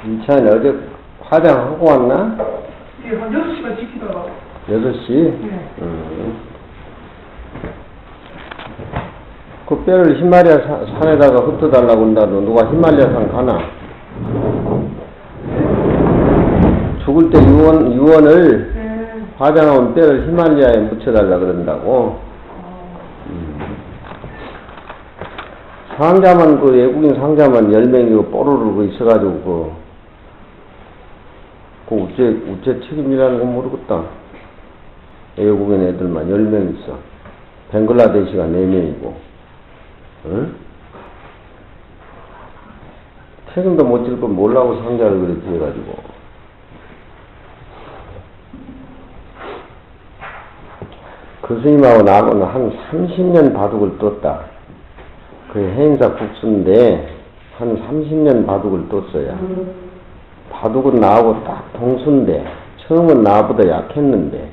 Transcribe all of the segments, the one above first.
이찬이 어제 화장하고 왔나? 예, 한 6시간 지키다가. 6시? 네. 그 뼈를 히말리아 산에다가 흩어달라고 한다도 누가 히말리아 산 가나? 죽을 때 유언을 화장한 뼈를 히말리아에 묻혀달라 그런다고. 상자만, 그 외국인 상자만 10명이고 뽀로로 있어가지고, 그 우째 책임이라는 건 모르겠다. 외국인 애들만 10명 있어. 벵글라데시가 4명이고, 응? 책임도 못 질 건 몰라고 상자를 그렇게 해가지고. 그 스님하고 나하고는 한 30년 바둑을 떴다. 그 해인사 국수인데 한 30년 바둑을 떴어야. 바둑은 나하고 딱 동수인데 처음은 나보다 약했는데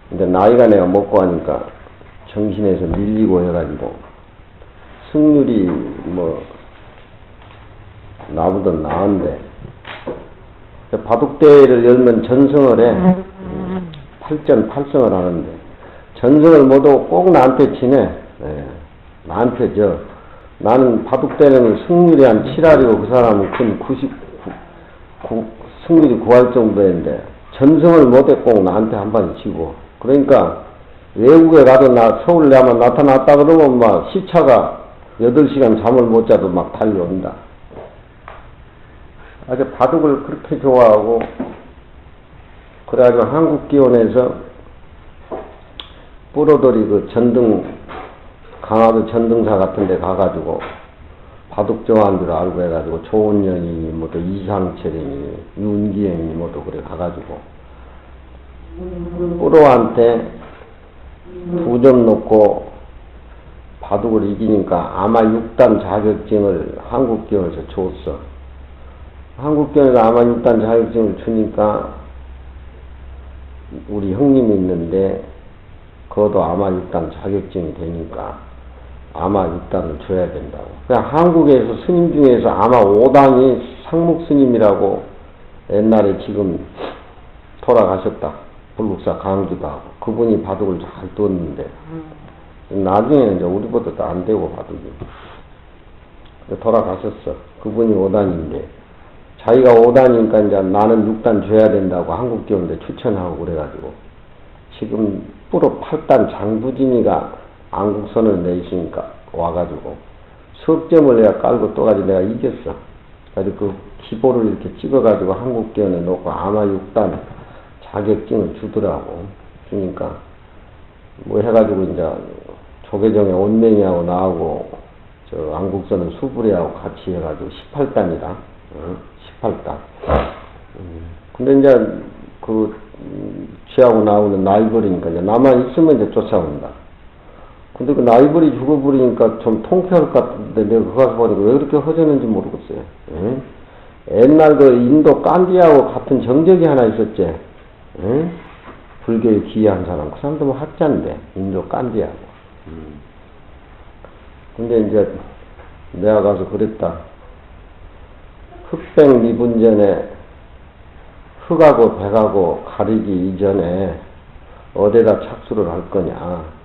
근데 나이가 내가 먹고 하니까 정신에서 밀리고 해가지고 승률이 뭐 나보다 나은데 바둑대회를 열면 전승을 해. 8전 8승을 하는데 전승을 못하고 꼭 나한테 치네. 네. 나한테 나는 바둑대회는 승률이 한 7할이고 그 사람은 큰 99, 승률이 9할 정도인데 전승을 못해 꼭 나한테 한 번 치고. 그러니까 외국에 가도 서울에 아마 나타났다 그러면 막 시차가 8시간 잠을 못 자도 막 달려온다. 아주 바둑을 그렇게 좋아하고 그래가지고 한국기원에서 뿌로돌이 그 강화도 전등사 같은 데 가가지고 바둑 좋아하는 줄 알고 해가지고 조은영이 뭐또 이상철이니 윤기영이 뭐또 그래 가가지고 뿌로한테 2점 놓고 바둑을 이기니까 아마 6단 자격증을 한국기원에서 줬어. 한국기원에서 아마 6단 자격증을 주니까 우리 형님이 있는데 그것도 아마 6단 자격증이 되니까 아마 6단을 줘야 된다고. 그냥 한국에서 스님 중에서 아마 5단이 상목 스님이라고 옛날에 지금 돌아가셨다. 불국사 강주도 하고. 그분이 바둑을 잘 뒀는데 나중에는 이제 우리보다도 안 되고 바둑이. 돌아가셨어. 그분이 5단인데 자기가 5단이니까 이제 나는 6단 줘야 된다고 한국교원대 추천하고 그래가지고 지금 뿌로 8단 장부진이가 안국선을 내있으니까 와가지고 석점을 내가 깔고 또가지고 내가 이겼어. 그래서 그 기보를 이렇게 찍어가지고 한국교원에 놓고 아마 6단 자격증을 주더라고. 주니까 뭐 해가지고 이제 조계종의 온맹이하고 나하고 저 안국선은 수부리하고 같이 해가지고 18단이다. 18단. 근데 이제 쥐하고 나오는 나이벌이니까 이제 나만 있으면 이제 쫓아온다. 근데 그 나이벌이 죽어버리니까 좀 통쾌할 것 같은데 내가 그거 가서 보니까 왜 그렇게 허전한지 모르겠어요. 예? 옛날 그 인도 깐디하고 같은 정적이 하나 있었지. 예? 불교에 기여한 사람. 그 사람도 뭐 학자인데 인도 깐디하고. 근데 이제 내가 가서 그랬다. 흑백 미분전에 흑하고 백하고 가리기 이전에 어디다 착수를 할 거냐.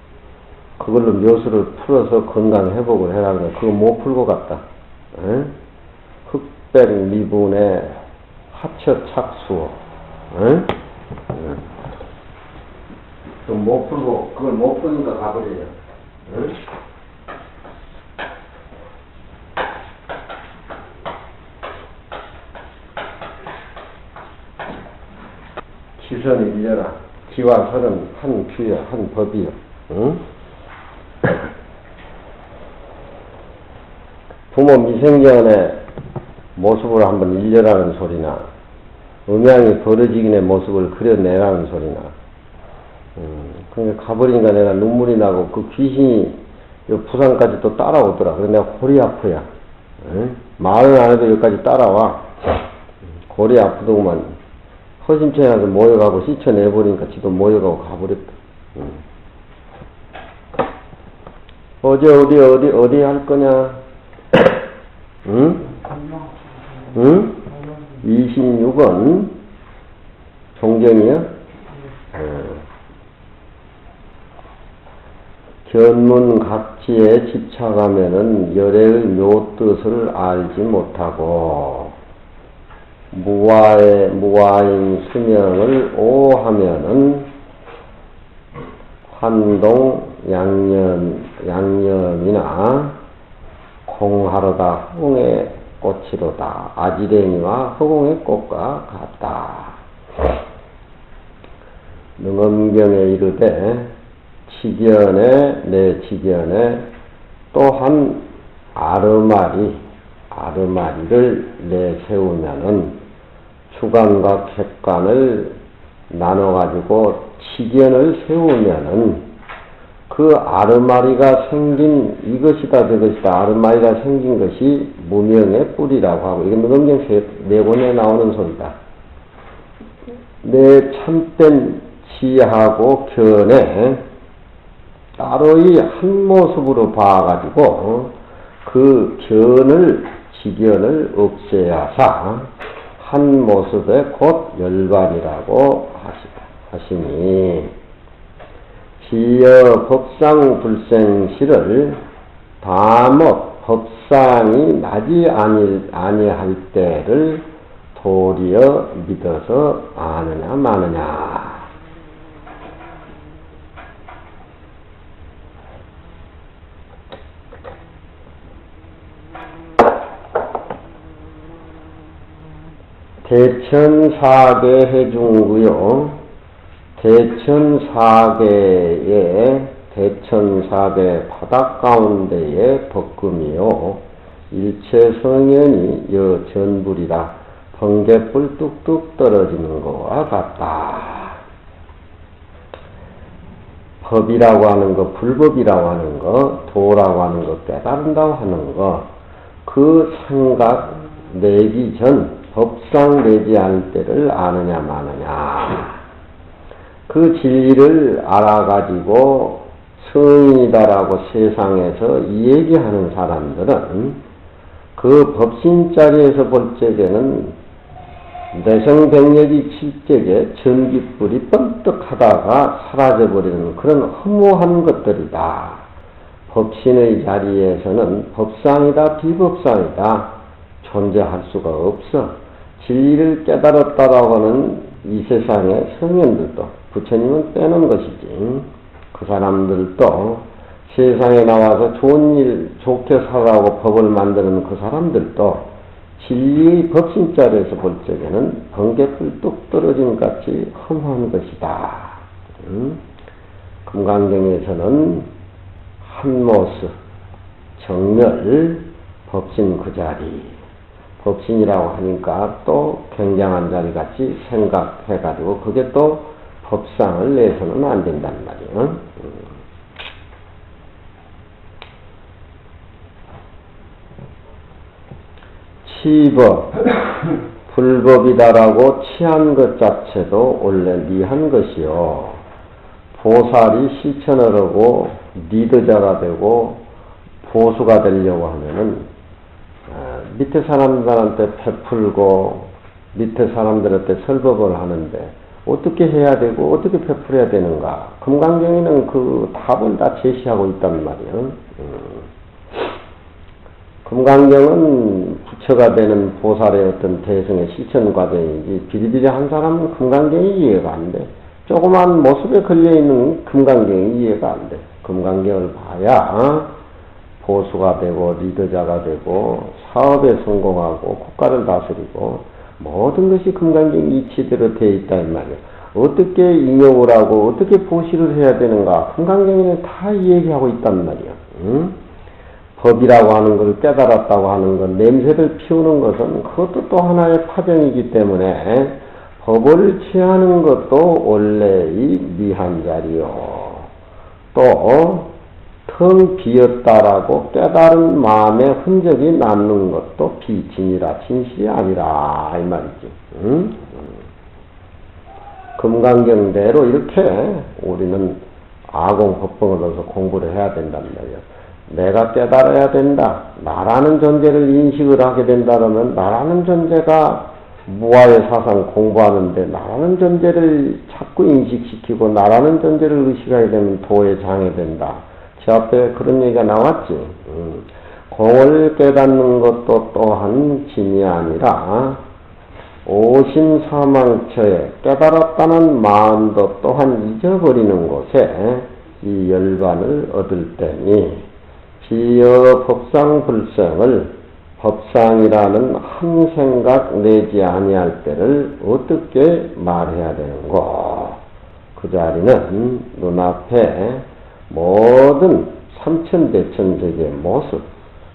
그걸로 묘수를 풀어서 건강 회복을 해라. 그거 못 풀고 갔다. 에? 흑백 미분의 하처 착수. 그걸 못 푸니까 가버려요. 기선을 일려라. 기와 설은 한 규야, 한 법이요. 응? 부모 미생전의 모습을 한번 일려라는 소리나, 음양이 벌어지긴의 모습을 그려내라는 소리나, 그러니까 가버리니까 내가 눈물이 나고 그 귀신이 부산까지 또 따라오더라. 그래서 내가 골이 아프야. 응? 말은 안 해도 여기까지 따라와. 골이 아프더구만. 허심천에 가서 모여가고 씻어내버리니까 지도 모여가고 가버렸다. 어디 할 거냐? 응? 응? 26은 종경이요? 견문각지에 집착하면은 열애의 묘뜻을 알지 못하고 무아인 수명을 오하면은 환동 양념이나 공하로다 허공의 꽃이로다. 아지랭이와 허공의 꽃과 같다. 능엄경에 이르되 지견에 내 지견에 또한 아르마리를 내세우면은 주관과 객관을 나눠가지고 지견을 세우면은 그 아르마리가 생긴 이것이다 저것이다 아르마리가 생긴 것이 무명의 뿌리라고 하고 이건 능엄경 네 권에 나오는 소리다. 내 참된 지하고 견에 따로이 한 모습으로 봐가지고 그 지견을 없애야사 한 모습에 곧 열반이라고 하시니 지여 법상 불생시를 다못 법상이 나지 아니할 때를 도리어 믿어서 아느냐 마느냐. 대천사계 해중구요. 대천사계 바닥 가운데에 벅금이요. 일체성현이 여전불이라 번개불 뚝뚝 떨어지는 것과 같다. 법이라고 하는 것, 불법이라고 하는 것, 도라고 하는 것, 깨달은다고 하는 것, 그 생각 내기 전 법상 내지 않을 때를 아느냐 마느냐. 그 진리를 알아가지고 성인이다라고 세상에서 이 얘기하는 사람들은 그 법신자리에서 볼 적에는 내성백력이 칠 적에 전깃불이 번뜩하다가 사라져버리는 그런 허무한 것들이다. 법신의 자리에서는 법상이다 비법상이다 존재할 수가 없어. 진리를 깨달았다라고 하는 이 세상의 성현들도 부처님은 빼놓은 것이지. 그 사람들도 세상에 나와서 좋은 일 좋게 살아가고 법을 만드는 그 사람들도 진리의 법신자리에서 볼 적에는 번개불 뚝 떨어진 같이 허무한 것이다. 금강경에서는 한 모습 정멸 법신 그 자리 법신이라고 하니까 또 굉장한 자리 같이 생각해가지고 그게 또 법상을 내서는 안 된단 말이에요. 치법, 불법이다라고 취한 것 자체도 원래 미한 것이요. 보살이 실천을 하고 리더자가 되고 보수가 되려고 하면은 밑에 사람들한테 베풀고 밑에 사람들한테 설법을 하는데 어떻게 해야 되고 어떻게 베풀어야 되는가. 금강경에는 그 답을 다 제시하고 있단 말이에요. 금강경은 부처가 되는 보살의 어떤 대승의 실천 과정이지 비리비리한 사람은 금강경이 이해가 안 돼. 조그만 모습에 걸려있는 금강경이 이해가 안 돼. 금강경을 봐야 보수가 되고 리더자가 되고 사업에 성공하고 국가를 다스리고 모든 것이 금강경 이치대로 되어 있다 이 말이야. 어떻게 인용을 하고 어떻게 보시를 해야 되는가 금강경에는 다 얘기하고 있단 말이야. 법이라고 하는 걸 깨달았다고 하는 것, 냄새를 피우는 것은 그것도 또 하나의 파병이기 때문에 법을 취하는 것도 원래의 미한 자리요. 또 텅 비었다라고 깨달은 마음의 흔적이 남는 것도 비진이라 진실이 아니라 이 말이지. 금강경대로 이렇게 우리는 아공법봉으로서 공부를 해야 된단 말이야. 내가 깨달아야 된다. 나라는 존재를 인식을 하게 된다면 나라는 존재가 무아의 사상 공부하는데 나라는 존재를 자꾸 인식시키고 나라는 존재를 의식하게 되면 도에 장애된다. 제 앞에 그런 얘기가 나왔지. 공을 깨닫는 것도 또한 진이 아니라 오심사망처에 깨달았다는 마음도 또한 잊어버리는 곳에 이 열반을 얻을 때니 비여 법상불생을 법상이라는 한 생각 내지 아니할 때를 어떻게 말해야 되는고? 그 자리는 눈앞에 모든 삼천대천세계의 모습,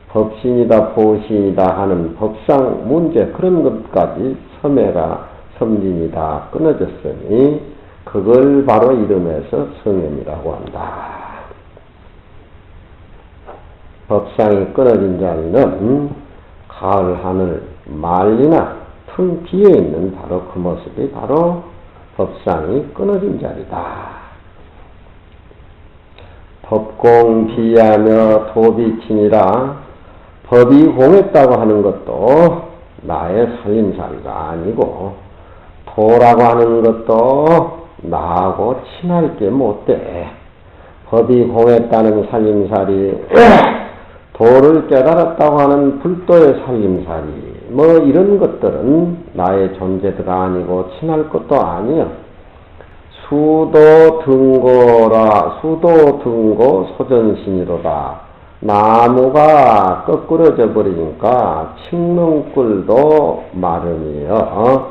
법신이다 보신이다 하는 법상 문제 그런 것까지 섬해가 섬진이다 끊어졌으니 그걸 바로 이름에서 성현이라고 한다. 법상이 끊어진 자리는 가을 하늘 말리나 텅 비어있는 바로 그 모습이 바로 법상이 끊어진 자리다. 법공 비하며 도비친이라 법이 공했다고 하는 것도 나의 살림살이가 아니고 도라고 하는 것도 나하고 친할 게 못돼. 법이 공했다는 살림살이 도를 깨달았다고 하는 불도의 살림살이 뭐 이런 것들은 나의 존재가 아니고 친할 것도 아니야. 수도 등고 소전신이로다. 나무가 거꾸러져 버리니까 칡렁꿀도 마름이여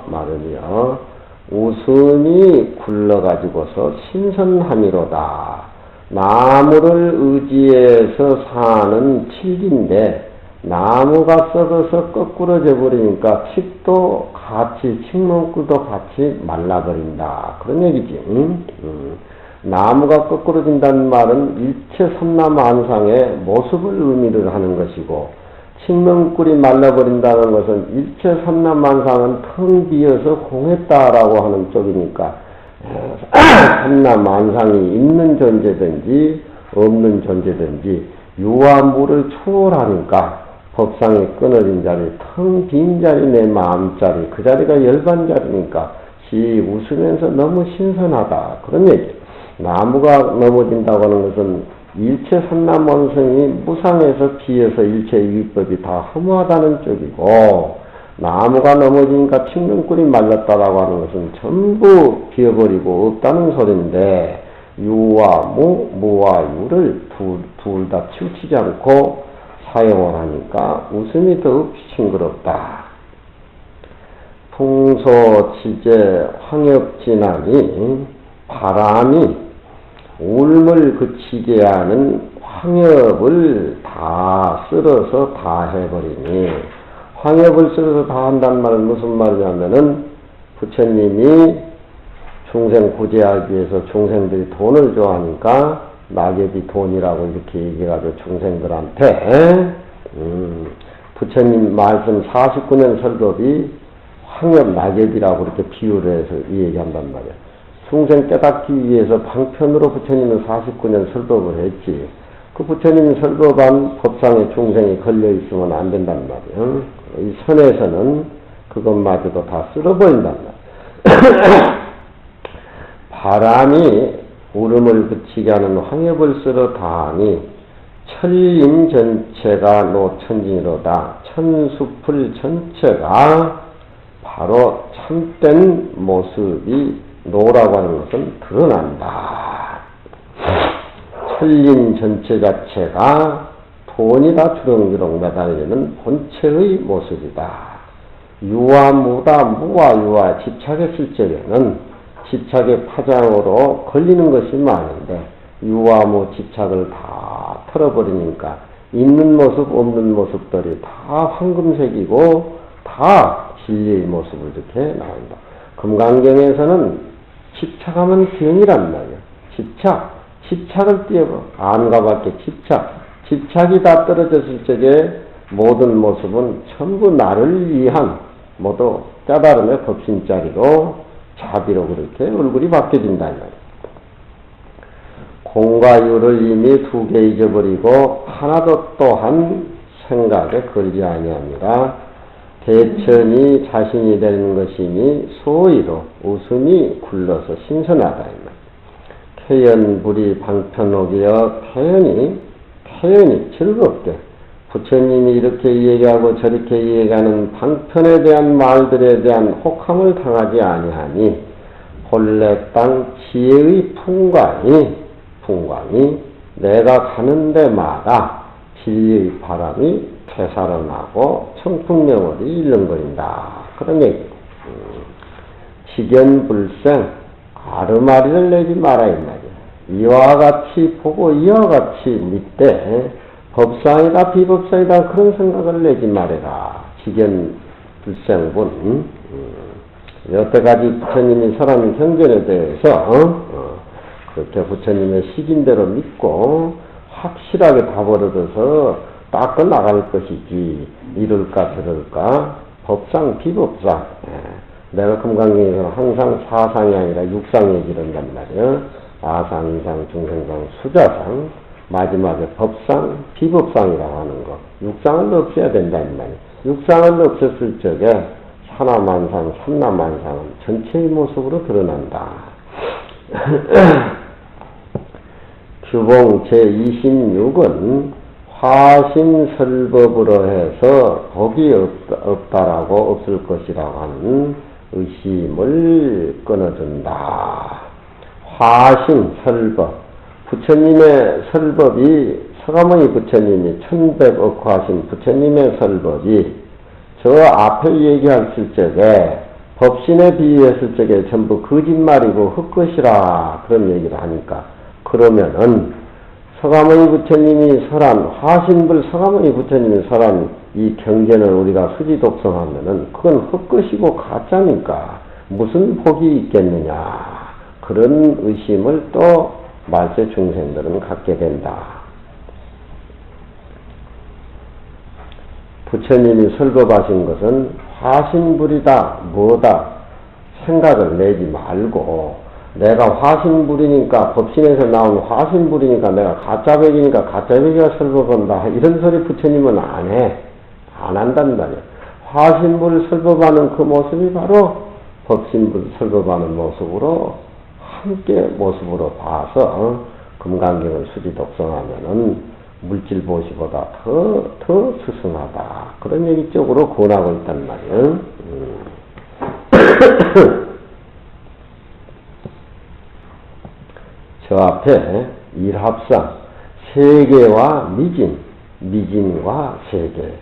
웃음이 굴러가지고서 신선함이로다. 나무를 의지해서 사는 칡인데 나무가 썩어서 거꾸러져 버리니까 칡도 같이 칡렁꿀도 같이 말라버린다. 그런 얘기지. 나무가 거꾸러진다는 말은 일체 삼라만상의 모습을 의미를 하는 것이고 칡렁꿀이 말라버린다는 것은 일체 삼라만상은 텅 비어서 공했다라고 하는 쪽이니까 삼라만상이 있는 존재든지 없는 존재든지 유아무를 초월하니까 법상이 끊어진 자리, 텅 빈 자리, 내 마음자리, 그 자리가 열반 자리니까 시 웃으면서 너무 신선하다. 그런 얘기. 나무가 넘어진다고 하는 것은 일체 삼라만상이 무상에서 비해서 일체 유의법이 다 허무하다는 쪽이고 나무가 넘어지니까 칡렁꿀이 말랐다라고 하는 것은 전부 비어버리고 없다는 소리인데 유와 무와 유를 둘 다 치우치지 않고 사용을 하니까 웃음이 더욱 싱그럽다. 풍소치제 황엽진하니 바람이 울음을 그치게 하는 황엽을 다 쓸어서 다 해버리니 황엽을 쓸어서 다 한다는 말은 무슨 말이냐면은 부처님이 중생 구제하기 위해서 중생들이 돈을 좋아하니까 낙엽이 돈이라고 이렇게 얘기해가지고 중생들한테 부처님 말씀 49년 설법이 황엽 낙엽이라고 이렇게 비유를 해서 이 얘기한단 말이야. 중생 깨닫기 위해서 방편으로 부처님은 49년 설법을 했지. 그 부처님 설법한 법상에 중생이 걸려있으면 안 된단 말이야. 이 선에서는 그것마저도 다 쓸어버린단 말이야. 바람이 울음을 그치게 하는 황엽을 쓸어 다하니 천림 전체가 노천진이로다. 천수풀 전체가 바로 참된 모습이 노라고 하는 것은 드러난다. 천림 전체 자체가 돈이다 주렁주렁 매달리는 본체의 모습이다. 유아무다 무아유아 집착했을 적에는 집착의 파장으로 걸리는 것이 많은데 유아무 집착을 다 털어버리니까 있는 모습 없는 모습들이 다 황금색이고 다 진리의 모습을 이렇게 나온다. 금강경에서는 집착하면 병이란 말이야. 집착을 띄어봐. 안가밖에 집착이 다 떨어졌을 적에 모든 모습은 전부 나를 위한 모두 깨달음의 법신자리로 자비로 그렇게 얼굴이 바뀌어진다는 말이야. 공과 유를 이미 두 개 잊어버리고 하나도 또한 생각에 걸지 아니하니라. 대천이 자신이 되는 것이니 소위로 웃음이 굴러서 신선하다. 이 말. 태연불이 방편옥이여 태연이 즐겁게 부처님이 이렇게 얘기하고 저렇게 얘기하는 방편에 대한 말들에 대한 혹함을 당하지 아니하니 본래 땅 지혜의 풍광이 내가 가는 데마다 진리의 바람이 되살아나고 청풍명월이 일렁거린다. 그런 얘기. 직연불생 아르마리를 내지 마라 이 말이야. 이와 같이 보고 이와 같이 믿되 법상이다 비법상이다 그런 생각을 내지 말아라. 직연불생분. 여태까지 부처님이 설한 경전에 대해서 그렇게 부처님의 시킨대로 믿고 확실하게 답을 얻어서 닦아 나갈 것이지 이럴까 저럴까 법상 비법상 내가 금강경에서 항상 사상이 아니라 육상 얘기를 한단 말이야. 아상, 이상, 중생상, 수자상 마지막에 법상, 비법상이라고 하는 거. 육상을 없애야 된다는 말이야. 육상을 없앴을 적에 사나만상, 삼나만상은 전체의 모습으로 드러난다. 규봉 제26은 화심설법으로 해서 복이 없다라고 없을 것이라고 하는 의심을 끊어준다. 화심설법. 부처님의 설법이 서가모니 부처님이 천백억화신 부처님의 설법이 저 앞에 얘기했을 적에 법신에 비유했을 적에 전부 거짓말이고 헛것이라 그런 얘기를 하니까 그러면은 서가모니 부처님이 설한 화신불 서가모니 부처님이 설한 이 경전을 우리가 수지 독성하면은 그건 헛것이고 가짜니까 무슨 복이 있겠느냐 그런 의심을 또 말세 중생들은 갖게 된다. 부처님이 설법하신 것은 화신불이다 뭐다 생각을 내지 말고 내가 화신불이니까 법신에서 나온 화신불이니까 내가 가짜백이니까 가짜백이가 설법한다 이런 소리 부처님은 안 해. 안 한단 말이야. 화신불 설법하는 그 모습이 바로 법신불 설법하는 모습으로 함께 모습으로 봐서 금강경을 수지 독성하면은 물질 보시보다 더 스승하다. 그런 얘기 쪽으로 권하고 있단 말이에요. 저 앞에 일합상 세계와 미진과 세계.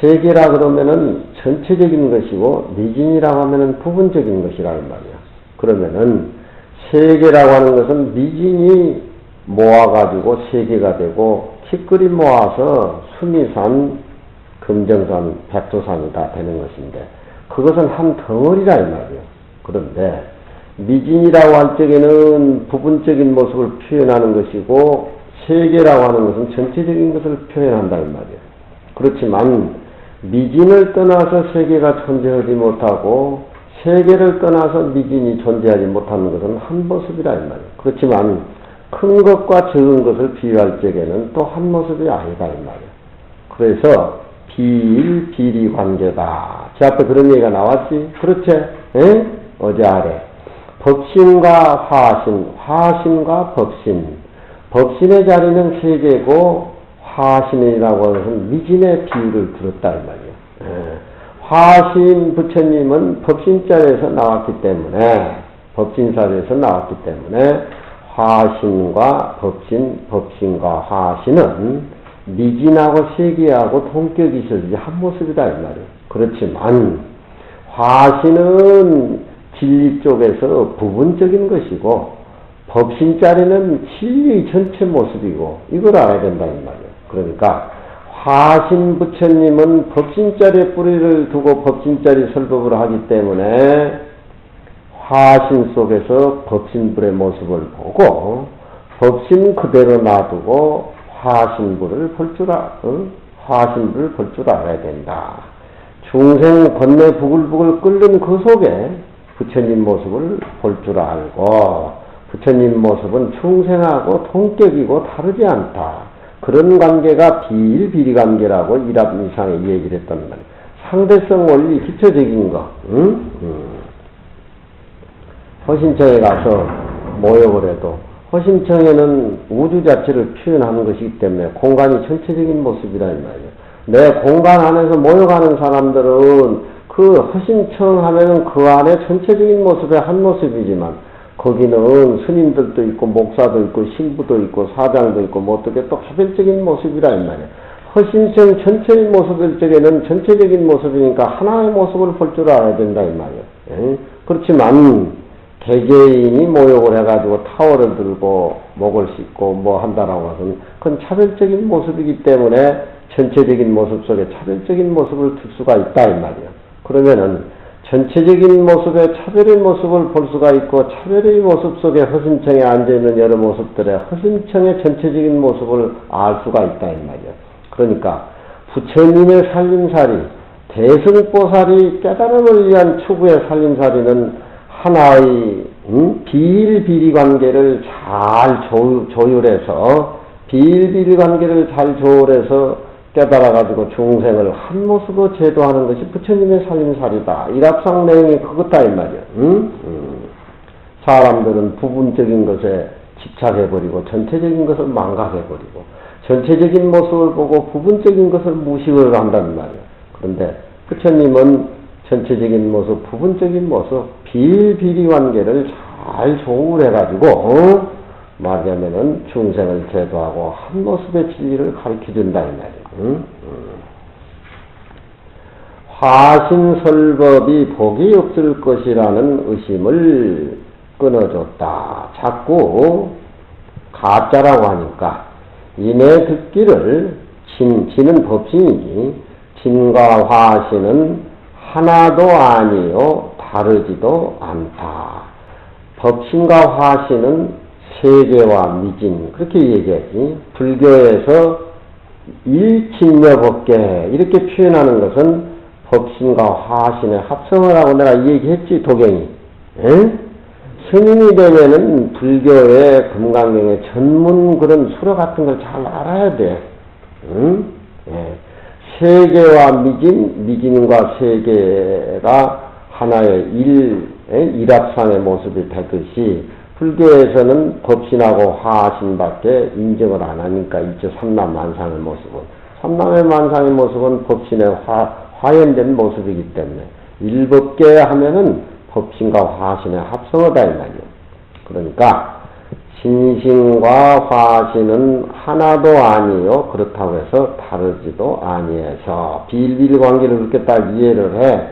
세계라 그러면은 전체적인 것이고 미진이라고 하면은 부분적인 것이라는 말이야. 그러면은 세계라고 하는 것은 미진이 모아가지고 세계가 되고 티끌이 모아서 수미산, 금정산, 백두산이 다 되는 것인데 그것은 한 덩어리라 이 말이에요. 그런데 미진이라고 할 적에는 부분적인 모습을 표현하는 것이고 세계라고 하는 것은 전체적인 것을 표현한다 이 말이에요. 그렇지만 미진을 떠나서 세계가 존재하지 못하고 세계를 떠나서 미진이 존재하지 못하는 것은 한 모습이라 이 말이에요. 그렇지만 큰 것과 적은 것을 비유할 적에는 또 한 모습이 아니다 이 말이에요. 그래서 비리 관계다. 제 앞에 그런 얘기가 나왔지? 그렇지? 에? 어제 아래 법신과 화신과 법신. 법신의 자리는 세계고 화신이라고 하는 미진의 비유를 들었다 이 말이에요. 화신 부처님은 법신자리에서 나왔기 때문에 법신사리에서 나왔기 때문에 화신과 법신과 화신은 미진하고 세계하고 동격이 있어야지 한 모습이다 이 말이에요. 그렇지만 화신은 진리 쪽에서 부분적인 것이고 법신자리는 진리의 전체 모습이고 이걸 알아야 된다 이 말이에요. 그러니까 화신 부처님은 법신자리에 뿌리를 두고 법신자리 설법을 하기 때문에 화신 속에서 법신불의 모습을 보고 법신 그대로 놔두고 화신불을 화신불을 볼 줄 알아야 된다. 중생 건네 부글부글 끓는 그 속에 부처님 모습을 볼 줄 알고 부처님 모습은 중생하고 동격이고 다르지 않다. 그런 관계가 비일비리 관계라고 일합 이상에 얘기를 했단 말이에요. 상대성 원리 기초적인 거, 응? 허신청에 가서 모욕을 해도 허신청에는 우주 자체를 표현하는 것이기 때문에 공간이 전체적인 모습이라 이 말이에요. 내 공간 안에서 모욕하는 사람들은 그 허신청 하면은 그 안에 전체적인 모습의 한 모습이지만 거기는 스님들도 있고 목사도 있고 신부도 있고 사장도 있고 뭐 어떻게 또 차별적인 모습이라 이 말이에요. 허신청 전체의 모습일 적에는 전체적인 모습이니까 하나의 모습을 볼 줄 알아야 된다 이 말이에요. 예? 그렇지만 개개인이 모욕을 해가지고 타월을 들고 목을 씻고 뭐 한다라고 하면 그건 차별적인 모습이기 때문에 전체적인 모습 속에 차별적인 모습을 둘 수가 있다 이 말이에요. 그러면은 전체적인 모습에 차별의 모습을 볼 수가 있고 차별의 모습 속에 허신청에 앉아있는 여러 모습들의 허신청의 전체적인 모습을 알 수가 있다 이 말이에요. 그러니까 부처님의 살림살이 대승보살이 깨달음을 위한 추구의 살림살이는 하나의 비일비리 관계를 잘 조율해서 비일비리 관계를 잘 조율해서 깨달아가지고 중생을 한 모습으로 제도하는 것이 부처님의 살림살이다. 일합상 내용이 그것다 이 말이야. 사람들은 부분적인 것에 집착해버리고 전체적인 것을 망각해버리고 전체적인 모습을 보고 부분적인 것을 무식을 한다는 말이야. 그런데 부처님은 전체적인 모습, 부분적인 모습, 비일비리 관계를 잘 조율해가지고 말하자면은 중생을 제도하고 한 모습의 진리를 가르쳐준다 이 말이에요. 화신설법이 복이 없을 것이라는 의심을 끊어줬다. 자꾸 가짜라고 하니까 이내 듣기를 진은 법신이지 진과 화신은 하나도 아니요 다르지도 않다. 법신과 화신은 세계와 미진 그렇게 얘기하지. 불교에서 일진여법계 이렇게 표현하는 것은 법신과 화신의 합성을 하고 내가 얘기했지 도경이. 에? 스님이 되면은 불교의 금강경의 전문 그런 수로 같은 걸 잘 알아야 돼. 응? 예. 세계와 미진과 세계가 하나의 일합상의 모습이 되듯이 불교에서는 법신하고 화신밖에 인정을 안 하니까 이제 삼남만상의 모습은 삼남의 만상의 모습은 법신의 화연된 모습이기 때문에 일법계 하면은 법신과 화신의 합성어다 이 말이에요. 그러니까 신신과 화신은 하나도 아니요 그렇다고 해서 다르지도 아니해서 비일비리 관계를 그렇게 딱 이해를 해.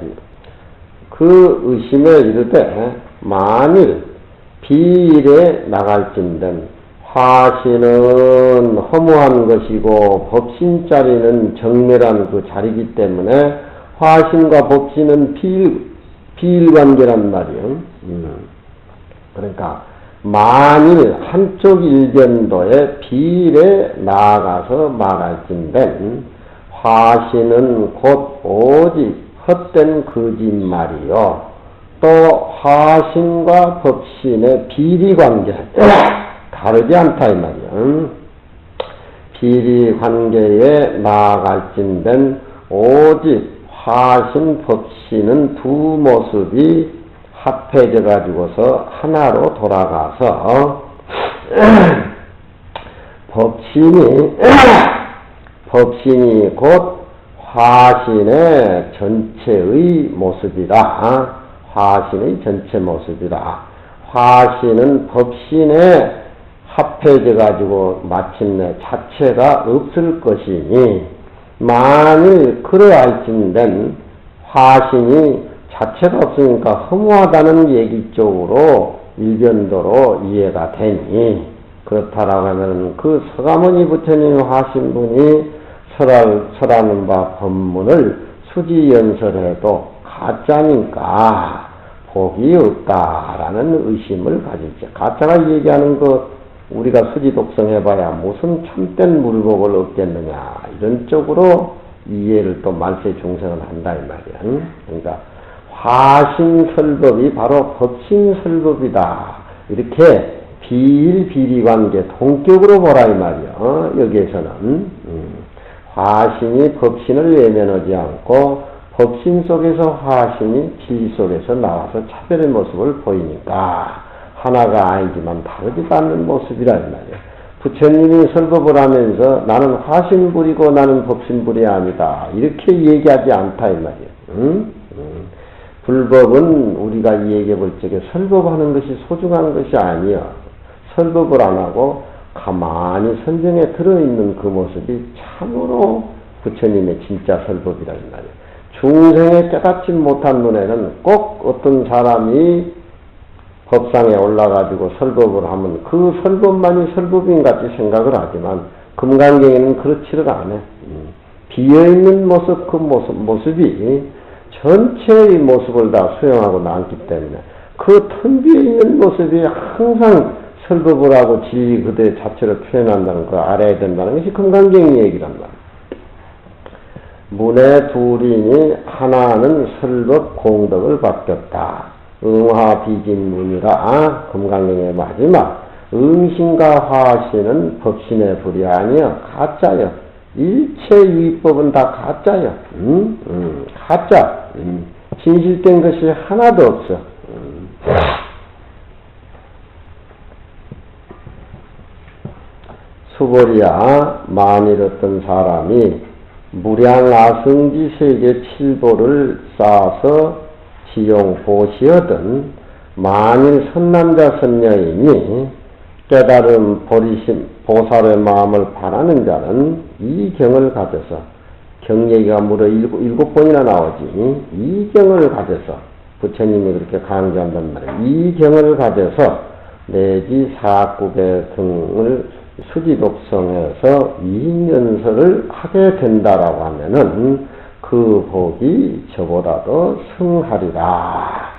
그 의심에 이르되 만일 비일에 나갈진된 화신은 허무한 것이고 법신자리는 정멸한 그 자리이기 때문에 화신과 법신은 비일관계란 말이에요. 그러니까 만일 한쪽 일변도에 비일에 나아가서 말할진된 화신은 곧 오직 헛된 거짓말이요. 또 화신과 법신의 비리관계 다르지 않다 이 말이야. 비리관계에 나아갈진된 오직 화신 법신은 두 모습이 합해져 가지고서 하나로 돌아가서 법신이 곧 화신의 전체의 모습이라. 화신의 전체 모습이라. 화신은 법신에 합해져 가지고 마침내 자체가 없을 것이니 만일 그러할진된 화신이 자체가 없으니까 허무하다는 얘기 쪽으로 일변도로 이해가 되니 그렇다라고 하면 그 서가모니 부처님 화신분이 설하는 바 법문을 수지연설해도 가짜니까 복이 없다라는 의심을 가지죠. 가짜가 얘기하는 것 우리가 수지 독성해봐야 무슨 참된 물복을 얻겠느냐 이런 쪽으로 이해를 또 말세 중생을 한다 이 말이야. 그러니까 화신설법이 바로 법신설법이다 이렇게 비일비리관계 동격으로 보라 이 말이야. 여기에서는 화신이 법신을 외면하지 않고 법신 속에서 화신이 진리 속에서 나와서 차별의 모습을 보이니까 하나가 아니지만 다르지도 않는 모습이라 이 말이에요. 부처님이 설법을 하면서 나는 화신불이고 나는 법신불이 아니다 이렇게 얘기하지 않다 이 말이에요. 응? 불법은 우리가 얘기해 볼 적에 설법하는 것이 소중한 것이 아니야. 설법을 안 하고 가만히 선정에 들어있는 그 모습이 참으로 부처님의 진짜 설법이라 이 말이에요. 중생에 깨닫지 못한 눈에는 꼭 어떤 사람이 법상에 올라가지고 설법을 하면 그 설법만이 설법인 같이 생각을 하지만 금강경에는 그렇지를 않아. 비어있는 모습 그 모습이 전체의 모습을 다 수용하고 남기 때문에 그 텅 비어있는 모습이 항상 설법을 하고 진리 그대 자체를 표현한다는 걸 알아야 된다는 것이 금강경 얘기란 말이에요. 문의 둘이니 하나는 설법 공덕을 바뀌었다. 응화비진문이라 금강경의 마지막 응신과 화신은 법신의 불이 아니여 가짜여. 일체 유의법은 다 가짜여. 가짜. 진실된 것이 하나도 없어. 수보리야 만일 어떤 사람이 무량아승지 세계 7보를 쌓아서 지용보시하든 만일 선남자 선녀이니 깨달음 보리심 보살의 마음을 바라는 자는 이 경을 가져서 경얘기가 무려 7번이나 나오지. 이 경을 가져서 부처님이 그렇게 강조한단 말이에요. 이 경을 가져서 내지 사국의 등을 수지독성에서 이인연설을 하게 된다라고 하면은 그 복이 저보다도 승하리라.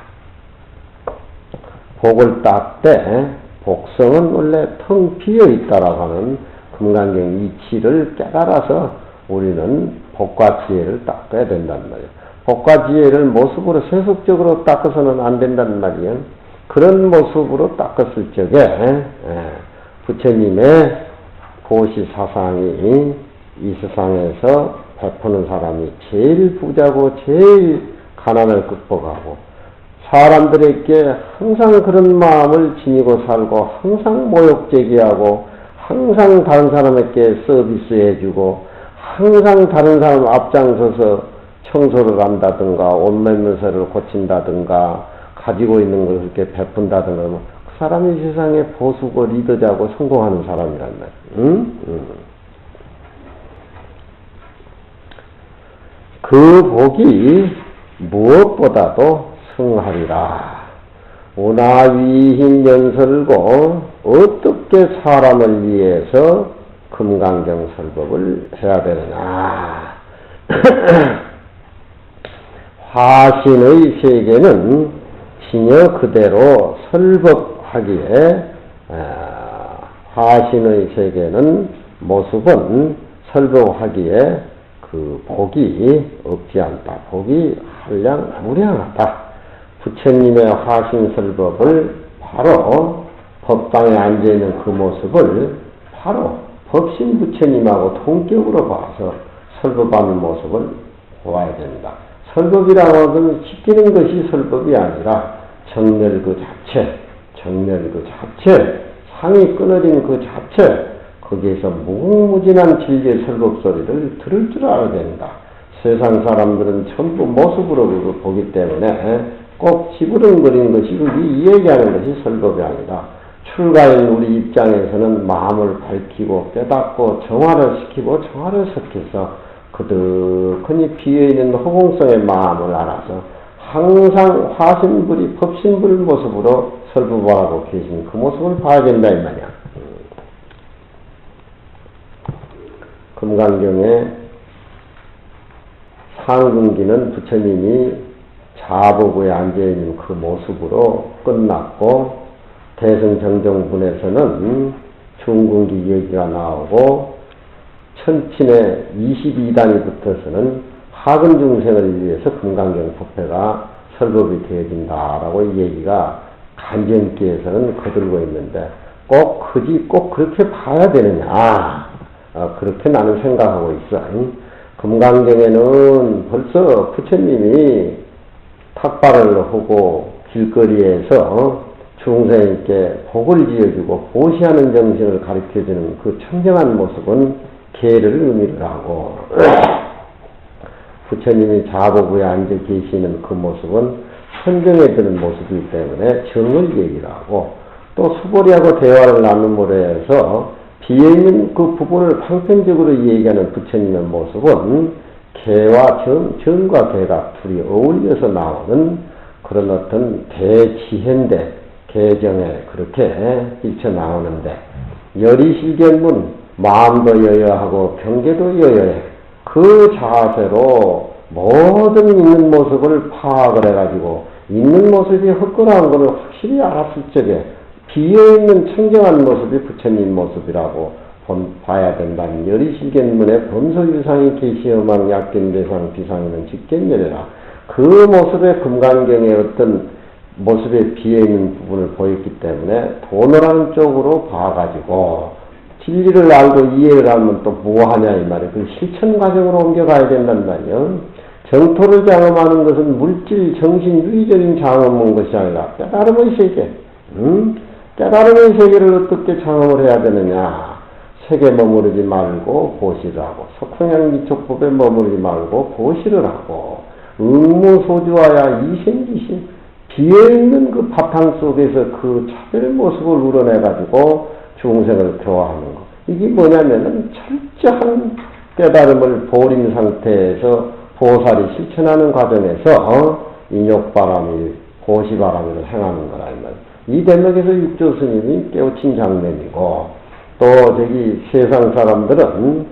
복을 딱 때 복성은 원래 텅 비어 있다라고 하는 금강경 이치를 깨달아서 우리는 복과 지혜를 닦아야 된단 말이에요. 복과 지혜를 모습으로 세속적으로 닦아서는 안 된단 말이에요. 그런 모습으로 닦았을 적에 부처님의 보시 사상이 이 세상에서 베푸는 사람이 제일 부자고 제일 가난을 극복하고 사람들에게 항상 그런 마음을 지니고 살고 항상 모욕제기하고 항상 다른 사람에게 서비스 해주고 항상 다른 사람 앞장서서 청소를 한다든가 옷 맨면서를 고친다든가 가지고 있는 것을 이렇게 베푼다든가 그 사람이 세상에 보수고 리더자고 성공하는 사람이란 말이에요. 그 복이 무엇보다도 승하리라. 운하위hin 연설고 어떻게 사람을 위해서 금강경 설법을 해야 되느냐. 화신의 세계는 진여 그대로 설법하기에 화신의 세계는 모습은 설법하기에 그 복이 없지 않다. 복이 한량 무량하다. 부처님의 화신설법을 바로 법당에 앉아있는 그 모습을 바로 법신 부처님하고 동격으로 봐서 설법하는 모습을 보아야 된다. 설법이라고 하면 시키는 것이 설법이 아니라 정멸 그 자체, 상이 끊어진 그 자체, 거기에서 무궁무진한 진리의 설법 소리를 들을 줄 알아야 된다. 세상 사람들은 전부 모습으로 그걸 보기 때문에 꼭 지부렁거리는 것이 우리 얘기하는 것이 설법이 아니라 출가인 우리 입장에서는 마음을 밝히고 깨닫고 정화를 시키고 정화를 시켜서 그득하니 비어있는 허공성의 마음을 알아서 항상 화신불이 법신불 모습으로 설법하고 계신 그 모습을 봐야 된다 이 말이야. 금강경에 상근기는 부처님이 자보부에 앉아있는 그 모습으로 끝났고 대승정정분에서는 중근기 얘기가 나오고 천친의 22단이 붙어서는 하근 중생을 위해서 금강경 법회가 설법이 되어진다라고 얘기가 간정기에서는 거들고 있는데 꼭 그렇게 봐야 되느냐. 그렇게 나는 생각하고 있어. 금강경에는 벌써 부처님이 탁발을 하고 길거리에서 중생에게 복을 지어주고 보시하는 정신을 가르쳐주는 그 청정한 모습은 개를 의미를 하고 부처님이 자보부에 앉아 계시는 그 모습은 선정에 드는 모습이기 때문에 정을 얘기를 하고 또 수보리하고 대화를 나눔으로 해서 비어있는 그 부분을 방편적으로 얘기하는 부처님의 모습은 개와 정과 개가 둘이 어울려서 나오는 그런 어떤 대지혜인데 개정에 그렇게 일쳐 나오는데 열이실견문 마음도 여여하고 경계도 여여해 그 자세로 모든 있는 모습을 파악을 해가지고 있는 모습이 헛걸어한 것을 확실히 알았을 적에 비어있는 청정한 모습이 부처님 모습이라고 봐야 된다는 열이실견문의 범소유상이 계시어망 약견대상 비상이는 직견열이라 그 모습의 금강경의 어떤 모습에 비어있는 부분을 보였기 때문에 도노라는 쪽으로 봐가지고 진리를 알고 이해를 하면 또 뭐하냐 이 말이에요. 그 실천 과정으로 옮겨가야 된단 말이에요. 정토를 장엄하는 것은 물질, 정신, 유의적인 장엄한 것이 아니라 깨달음의 세계. 깨달음의 세계를 어떻게 장엄을 해야 되느냐. 색에 머무르지 말고 보시를 하고 석훈양 미촉법에 머무르지 말고 보시를 하고 응무소주하야 이생기신 비어있는 그 바탕 속에서 그 차별의 모습을 우러내가지고 중생을 교화하는 것. 이게 뭐냐면은 철저한 깨달음을 보린 상태에서 보살이 실천하는 과정에서 인욕바람이 고시바람을 행하는 거라 이 말이에요. 이 대목에서 육조 스님이 깨우친 장면이고 또 저기 세상 사람들은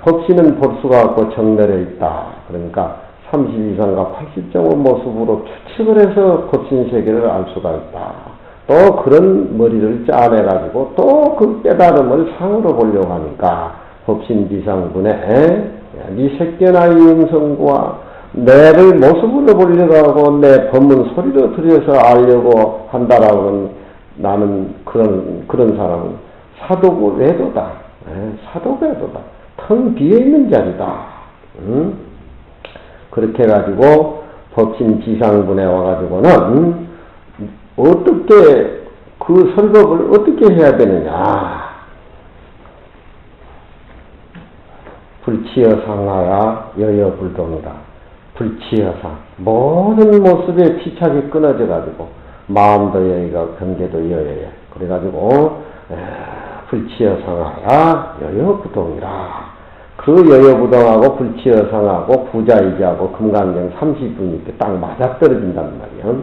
법신은 법수가 없고 정멸해 있다. 그러니까 30 이상과 80정의 모습으로 추측을 해서 법신 세계를 알 수가 있다. 또 그런 머리를 짜내가지고 또 그 깨달음을 상으로 보려고 하니까 법신 비상분에 네 색견아의 음성과 내를 모습으로 보려고 하고 내 법문 소리로 들여서 알려고 한다라고는 나는 그런 사람은 사도고 외도다. 사도고 외도다. 텅 비어있는 자리다. 그렇게 해가지고 법신 비상분에 와가지고는 어떻게 그 설법을 어떻게 해야 되느냐. 불치여상하야 여여불동이다. 불치여상 모든 모습에 피착이 끊어져가지고 마음도 여여가 경계도 여여해. 그래가지고 불치여상하야 여여부동이라. 그 여여부동하고 불치여상하고 부자이지하고 금강경 30분이 이렇게 딱 맞아떨어진단 말이야.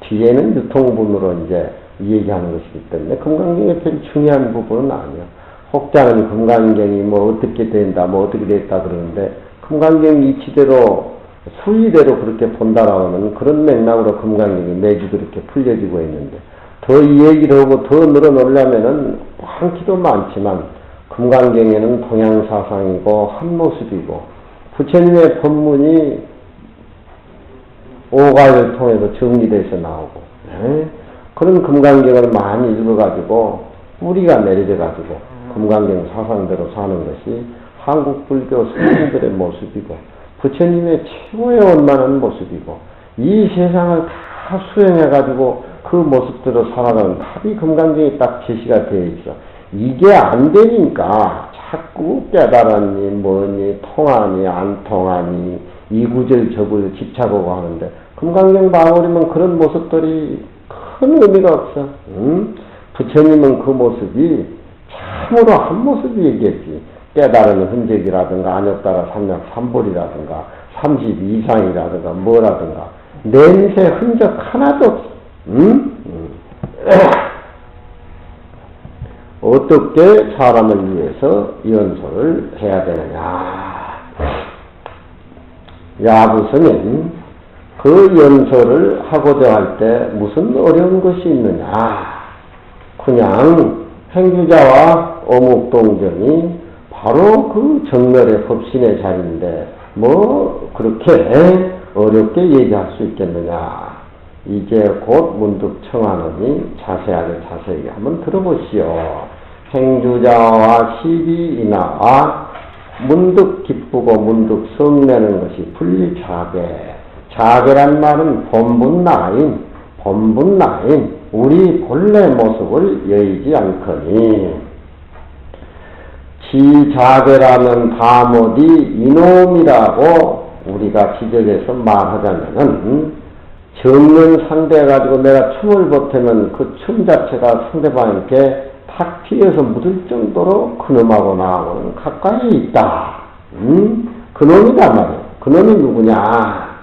뒤에는 유통분으로 이제 얘기하는 것이기 때문에 금강경의 제일 중요한 부분은 아니야. 혹자는 금강경이 뭐 어떻게 된다, 뭐 어떻게 됐다 그러는데 금강경 이치대로 수위대로 그렇게 본다라고는 그런 맥락으로 금강경이 매주 그렇게 풀려지고 있는데 더 이 얘기를 하고 더 늘어놓으려면은 많기도 많지만 금강경에는 동양사상이고 한 모습이고 부처님의 법문이 오가를 통해서 정리돼서 나오고 그런 금강경을 많이 읽어가지고 뿌리가 내려져가지고 금강경 사상대로 사는 것이 한국 불교 스님들의 모습이고 부처님의 최고의 원만한 모습이고 이 세상을 다 수행해가지고 그 모습대로 살아가는 답이 금강경에 딱 제시가 되어 있어. 이게 안 되니까 자꾸 깨달았니 뭐니 통하니 안 통하니 이구절 저구절 집착하고 하는데 금강경 봐버리면 그런 모습들이 큰 의미가 없어. 부처님은 그 모습이 참으로 한 모습이겠지. 깨달은 흔적이라든가 안욕따라 삼약 삼볼이라든가 30 이상이라든가 뭐라든가 냄새 흔적 하나도 없어. 어떻게 사람을 위해서 연소를 해야 되느냐. 야부스는 그 연소를 하고자 할 때 무슨 어려운 것이 있느냐. 그냥 행주자와 어묵동정이 바로 그 정멸의 법신의 자리인데 뭐 그렇게 어렵게 얘기할 수 있겠느냐. 이제 곧 문득 청하노니 자세히 한번 들어보시오. 행주자와 시비이나와 문득 기쁘고 문득 성내는 것이 불자괴. 자괴란 말은 본분나인 우리 본래 모습을 여의지 않거니 지자괴라면 다못이 이놈이라고 우리가 지적해서 말하자면은 정면 상대해가지고 내가 춤을 보태면 그 춤 자체가 상대방에게 탁 튀어서 묻을 정도로 그놈하고 나하고는 가까이 있다. 그놈이다 말이야. 그놈이 누구냐?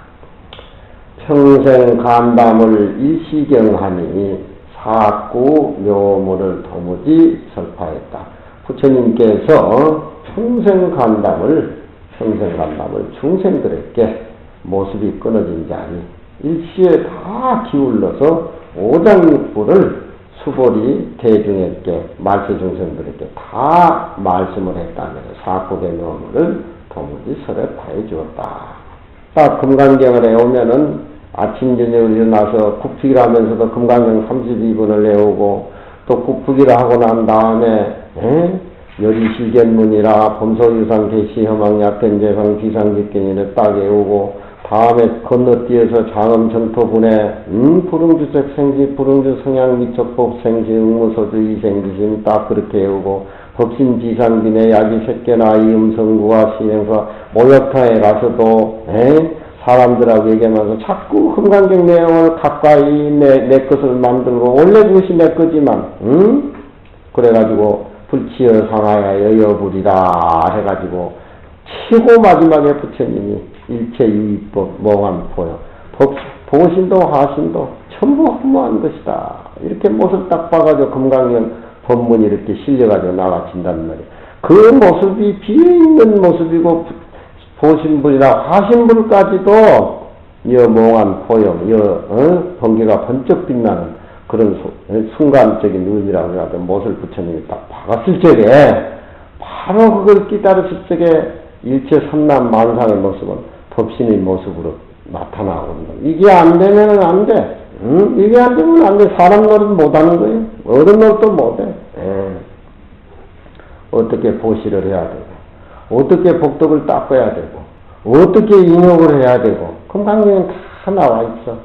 평생 간담을 일시경하니 사구 묘물을 도무지 설파했다. 부처님께서 평생 간담을 중생들에게 모습이 끊어진 자니 일시에 다 기울러서 오장육부를 수보리 대중에게 말세 중생들에게 다 말씀을 했다면서 사구의 묘물을 도무지 설파해 주었다. 딱 금강경을 외우면은 아침 저녁 일어나서 국fik을 하면서도 금강경 32분을 외우고 또 국fik을 하고 난 다음에 열이실견문이라 범소유상 개시 혐왕약견재상 비상직견이를 딱 외우고 다음에 건너뛰어서 장엄정토분에 불응주색 생지 불응주 성향 미척법 생지 응무소주 이생지심 딱 그렇게 외우고 법신지상빈의 야기색계나 이음성구와 시행사 모욕탕에 가서도 사람들하고 얘기하면서 자꾸 금강경 내용을 가까이 내 것을 만들고 원래 그것이 내 거지만 그래가지고 불치여 상하야 여여불이라 해가지고 최고 마지막에 부처님이 일체유의법 몽환포요 보신도 하신도 전부 허무한 것이다. 이렇게 모습 딱 봐가지고 금강경 법문이 이렇게 실려가지고 나가진단 말이에요. 그 모습이 비어있는 모습이고 보신불이나 하신불까지도 몽환 포용 번개가 번쩍 빛나는 그런 순간적인 의미라고 해가지고 못을 부처님이 딱 박았을 적에 바로 그걸 깨달았을 적에 일체 삼남 만상의 모습은 법신의 모습으로 나타나고 이게 안 되면은 안 돼. 이게 안 되면 안 돼. 사람 노릇 못 하는 거예요. 어른 노릇도 못 해. 어떻게 보시를 해야 되고, 어떻게 복덕을 닦아야 되고, 어떻게 인욕을 해야 되고, 금강경은 다 나와 있어.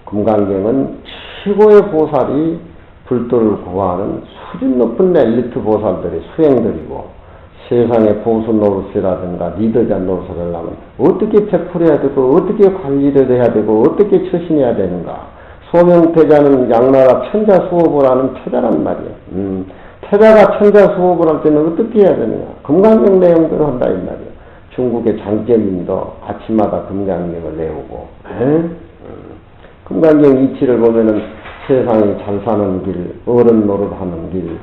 금강경은 최고의 보살이 불도를 구하는 수준 높은 엘리트 보살들의 수행들이고, 세상의 보수 노릇이라든가 리더자 노릇을 하려면 어떻게 베풀어야 되고 어떻게 관리를 해야 되고 어떻게 처신해야 되는가. 소명태자는 양나라 천자 수업을 하는 태자란 말이야. 태자가 천자 수업을 할 때는 어떻게 해야 되느냐. 금강경 내용대로 한다 이 말이야. 중국의 장제민도 아침마다 금강경을 외우고 금강경 이치를 보면은 세상이 잘 사는 길, 어른 노릇하는 길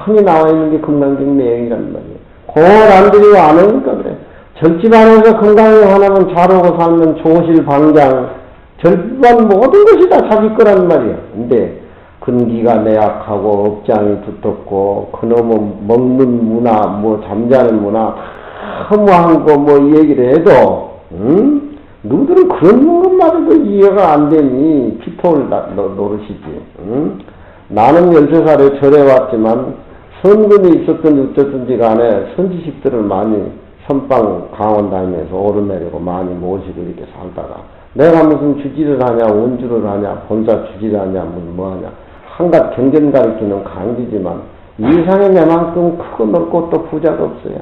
흔히 나와 있는 게 금강경 내용이란 말이에요. 그걸 안 들이고 안 오니까 그래. 절집 안에서 금강경 하나만 잘 오고 살면 조실 방장 절반 모든 것이 다 자기 거란 말이야. 근데 근기가 내약하고 업장이 두텁고 그놈은 먹는 문화 뭐 잠자는 문화 허무한 거 뭐 이 얘기를 해도 누구들은 그런 것마저도 이해가 안 되니 피토를 노릇이지. 나는 13살에 절에 왔지만 선근이 있었든지 어쨌든지 간에 선지식들을 많이 선방 강원 다니면서 오르내리고 많이 모시고 이렇게 살다가 내가 무슨 주지를 하냐 원주를 하냐 본사 주지를 하냐 뭐 하냐 한갓 경전 가리키는 강기지만 이상의 내만큼 크고 넓고 또 부자가 없어요.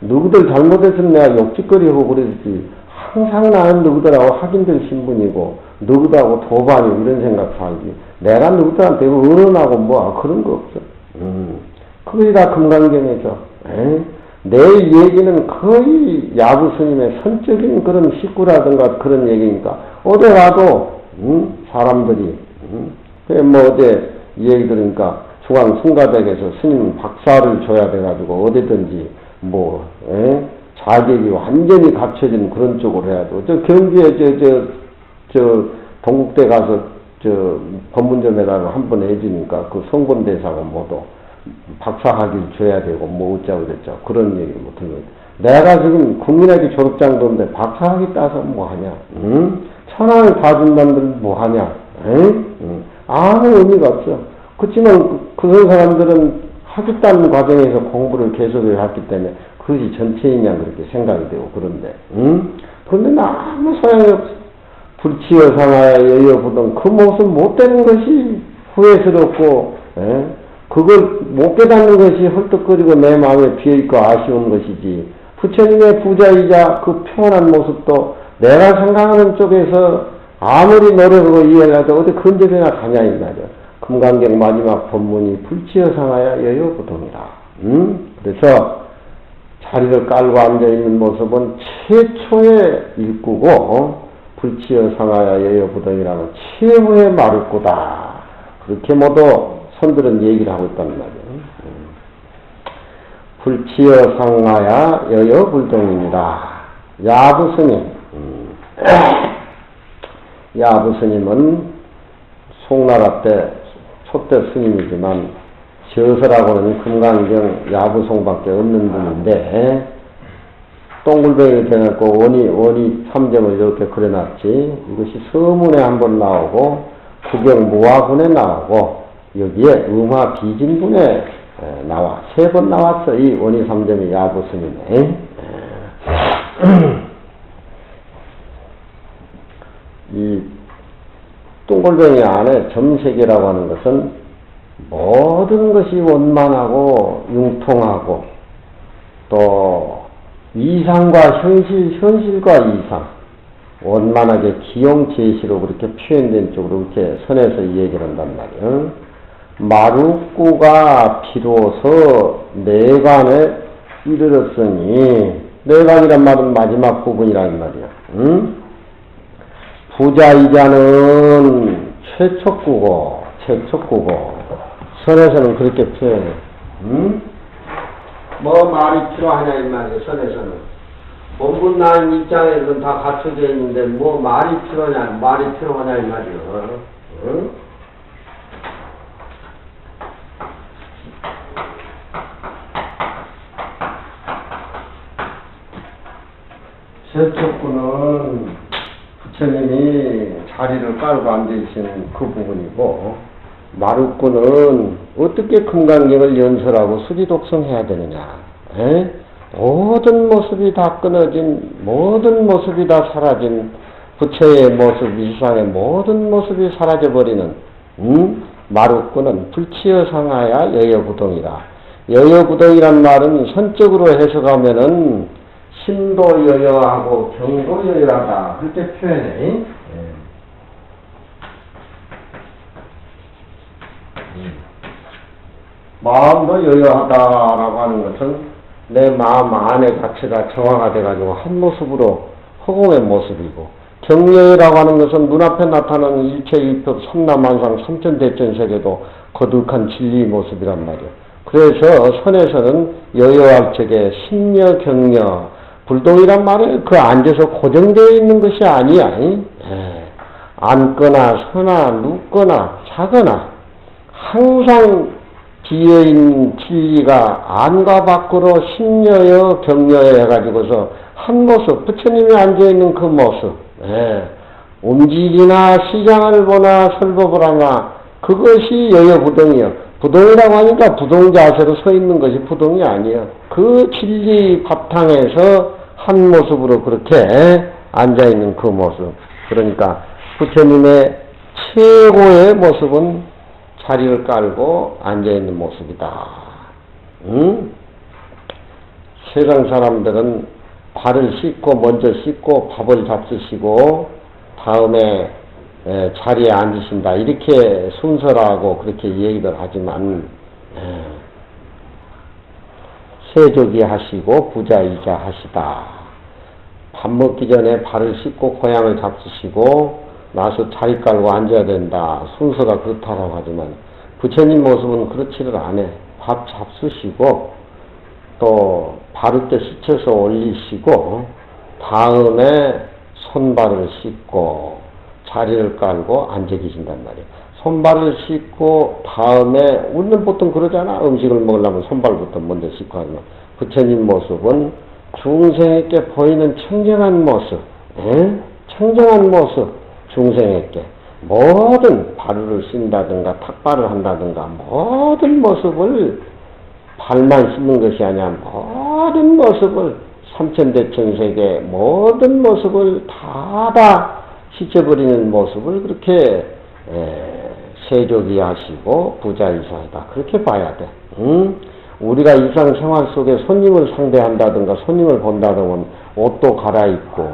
누구들 잘못했으면 내가 욕짓거리하고 그러지 항상 나는 누구들하고 확인될 신분이고 누구들하고 도반이 이런 생각 살지 내가 누구들한테 의논하고 뭐 그런 거 없어. 그것이 다 금강경이죠. 내 얘기는 거의 야부 스님의 선적인 그런 식구라든가 그런 얘기니까 어디 가도 사람들이 뭐 어제 얘기 들으니까 중앙 승가댁에서 스님 박사를 줘야 돼가지고 어디든지 뭐 자격이 완전히 갖춰진 그런 쪽으로 해야 되고 저 경주에 저 동국대 가서 저 법문점에다가 한 번 해주니까 그 성본대사가 모두 박사학위를 줘야 되고 뭐 어쩌고 저쩌고 그런 얘기를 못 들면 내가 지금 국민학위 졸업장도인데 박사학위 따서 뭐 하냐? 천하를 다 준다는데 뭐 하냐? 아무 의미가 없어. 그렇지만 그런 사람들은 하겠다는 과정에서 공부를 계속을 했기 때문에 그것이 전체이냐 그렇게 생각이 되고 그런데 그런데 아무 소용이 없어. 불치여 상하여 여여부동 그 모습 못 되는 것이 후회스럽고 그걸 못 깨닫는 것이 헐떡거리고 내 마음에 비어있고 아쉬운 것이지 부처님의 부자이자 그 표현한 모습도 내가 생각하는 쪽에서 아무리 노력하고 이해해도 어디 근접이나 가냐 이 말이야. 금강경 마지막 본문이 불치여 상하여 여여부동이라. 그래서 자리를 깔고 앉아있는 모습은 최초의 일구고 불치여 상하여 여여부동이라는 최후의 마루꾸다. 그렇게 모두 선들은 얘기를 하고 있단 말이에요. 불치여 상하여 여여부동입니다. 야부스님 야부스님은 송나라 때 초대 스님이지만 저서라고는 금강경 야부송밖에 없는 분인데 동글뱅이 되어갖고 원이 3점을 이렇게 그려놨지. 이것이 서문에 한번 나오고 구경무화군에 나오고 여기에 음화비진군에 나와 3번 나왔어. 이 원이 3점이 야부스님에 이 동글뱅이 안에 점색이라고 하는 것은 모든 것이 원만하고 융통하고 또 이상과 현실과 이상 원만하게 기용제시로 그렇게 표현된 쪽으로 이렇게 선에서 얘기를 한단 말이에요. 마루꾸가 비로소 내관에 이르렀으니 내관이란 말은 마지막 부분이란 말이야. 부자이자는 최초구고 선에서는 그렇게 표현해. 뭐 말이 필요하냐 이 말이야. 선에서는 본분난 입장에서는 다 갖춰져 있는데 뭐 말이 필요하냐 이 말이야. 최초구는 부처님이 자리를 깔고 앉아있는 그 부분이고 마루꾼은 어떻게 금강경을 연설하고 수지독성해야 되느냐. 모든 모습이 다 끊어진 모든 모습이 다 사라진 부처의 모습 이상의 모든 모습이 사라져버리는 마루꾼은 불치여 상하여 여여부동이라. 여여부동이란 말은 선적으로 해석하면은 심도 여여하고 경도 여여하다 그렇게 표현해. 마음도 여여하다라고 하는 것은 내 마음 안의 자체가 정화가 돼가지고 한 모습으로 허공의 모습이고 경여라고 하는 것은 눈앞에 나타나는 일체일법 삼라만상 삼천대천세계도 거룩한 진리의 모습이란 말이야. 그래서 선에서는 여여할 적에 심려 경여 불동이란 말은 그 앉아서 고정되어 있는 것이 아니야. 앉거나 서나 눕거나 자거나 항상 비어있는 진리가 안과 밖으로 심려여 경여여 해가지고서 한 모습 부처님이 앉아있는 그 모습 움직이나 시장을 보나 설법을 하나 그것이 여여부동이요. 부동이라고 하니까 부동자세로 서 있는 것이 부동이 아니에요. 그 진리 바탕에서 한 모습으로 그렇게 앉아있는 그 모습. 그러니까 부처님의 최고의 모습은 자리를 깔고 앉아있는 모습이다. 세상 사람들은 발을 씻고 먼저 씻고 밥을 잡수시고 다음에 자리에 앉으신다 이렇게 순서라고 그렇게 얘기를 하지만 세족이 하시고 부자이자 하시다. 밥 먹기 전에 발을 씻고 고향을 잡수시고 나서 자리 깔고 앉아야 된다. 순서가 그렇다고 하지만 부처님 모습은 그렇지를 않아. 밥 잡수시고 또 바르때 씻혀서 올리시고 다음에 손발을 씻고 자리를 깔고 앉아 계신단 말이에요. 손발을 씻고 다음에 우리는 보통 그러잖아. 음식을 먹으려면 손발부터 먼저 씻고 하지만 부처님 모습은 중생에게 보이는 청정한 모습, 청정한 모습 중생에게 모든 발을 씻는다든가 탁발을 한다든가 모든 모습을 발만 씻는 것이 아니라 모든 모습을 삼천대천세계 모든 모습을 다 씻어버리는 모습을 그렇게 세족이 하시고 부자이사이다 그렇게 봐야 돼. 응? 우리가 일상생활 속에 손님을 상대한다든가 손님을 본다든가 옷도 갈아입고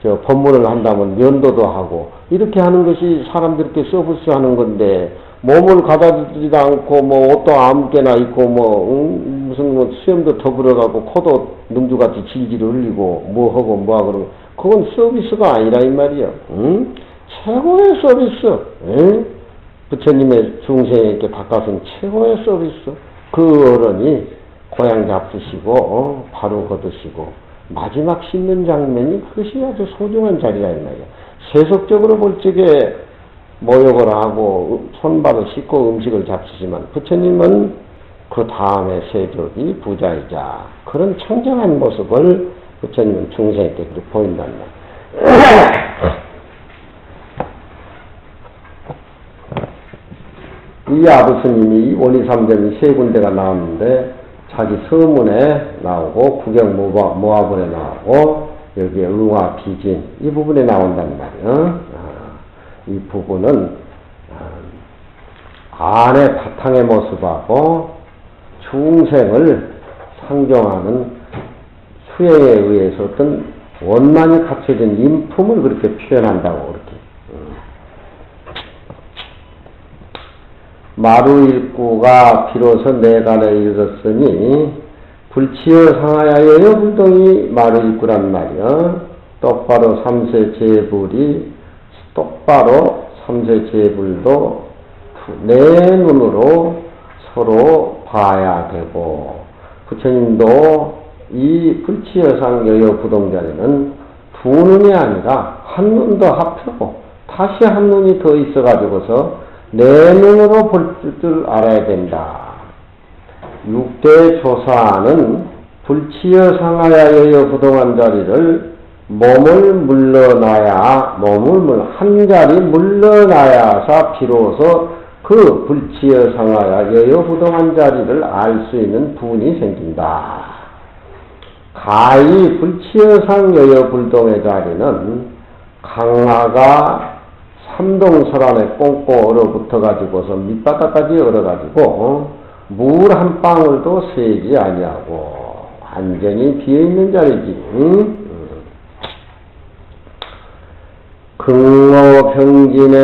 저 법문을 한다면 면도도 하고 이렇게 하는 것이 사람들께 서비스 하는 건데 몸을 가다주지도 않고 뭐 옷도 아무개나 입고 무슨 수염도 더불어가고 코도 능주같이 질질 흘리고 뭐하고 뭐하고 그건 서비스가 아니라 이 말이야. 응? 최고의 서비스. 응? 부처님의 중생에게 바꿔준 최고의 서비스. 그 어른이 고향 잡수시고 바로 거두시고 마지막 씻는 장면이 그것이 아주 소중한 자리라 이 말이야. 세속적으로 볼 적에 모욕을 하고 손발을 씻고 음식을 잡수지만 부처님은 그 다음에 세족이 부자이자 그런 청정한 모습을 부처님은 중생에게 그렇게 보인단 말이야. 이 아부스님이 원리삼점이 세 군데가 나왔는데 자기 서문에 나오고 구경모화본에 나오고 여기에 응화 비진 이 부분에 나온단 말이야. 이 부분은 안의 바탕의 모습하고 중생을 상정하는 수행에 의해서 어떤 원만히 갖춰진 인품을 그렇게 표현한다고 그렇게. 마루일구가 비로소 내간에 이르렀으니 불치어 상하야여여 불동이 마루일구란 말이야. 똑바로 삼세제불도 내 눈으로 서로 봐야 되고 부처님도 이 불치여상 여여 부동전에는 두 눈이 아니라 한 눈도 합하고 다시 한 눈이 더 있어가지고서 내 눈으로 볼 줄 알아야 된다. 육대 조사는 불치여 상하야 여여 부동한 자리를 몸을 한 자리 물러나야사 비로소 그 불치여 상하야 여여 부동한 자리를 알 수 있는 분이 생긴다. 가히 불치여상 여여 불동의 자리는 강화가 삼동설안에 꽁꽁 얼어붙어가지고서 밑바닥까지 얼어가지고 물 한 방울도 새지 아니하고 완전히 비어있는 자리지. 극로병진에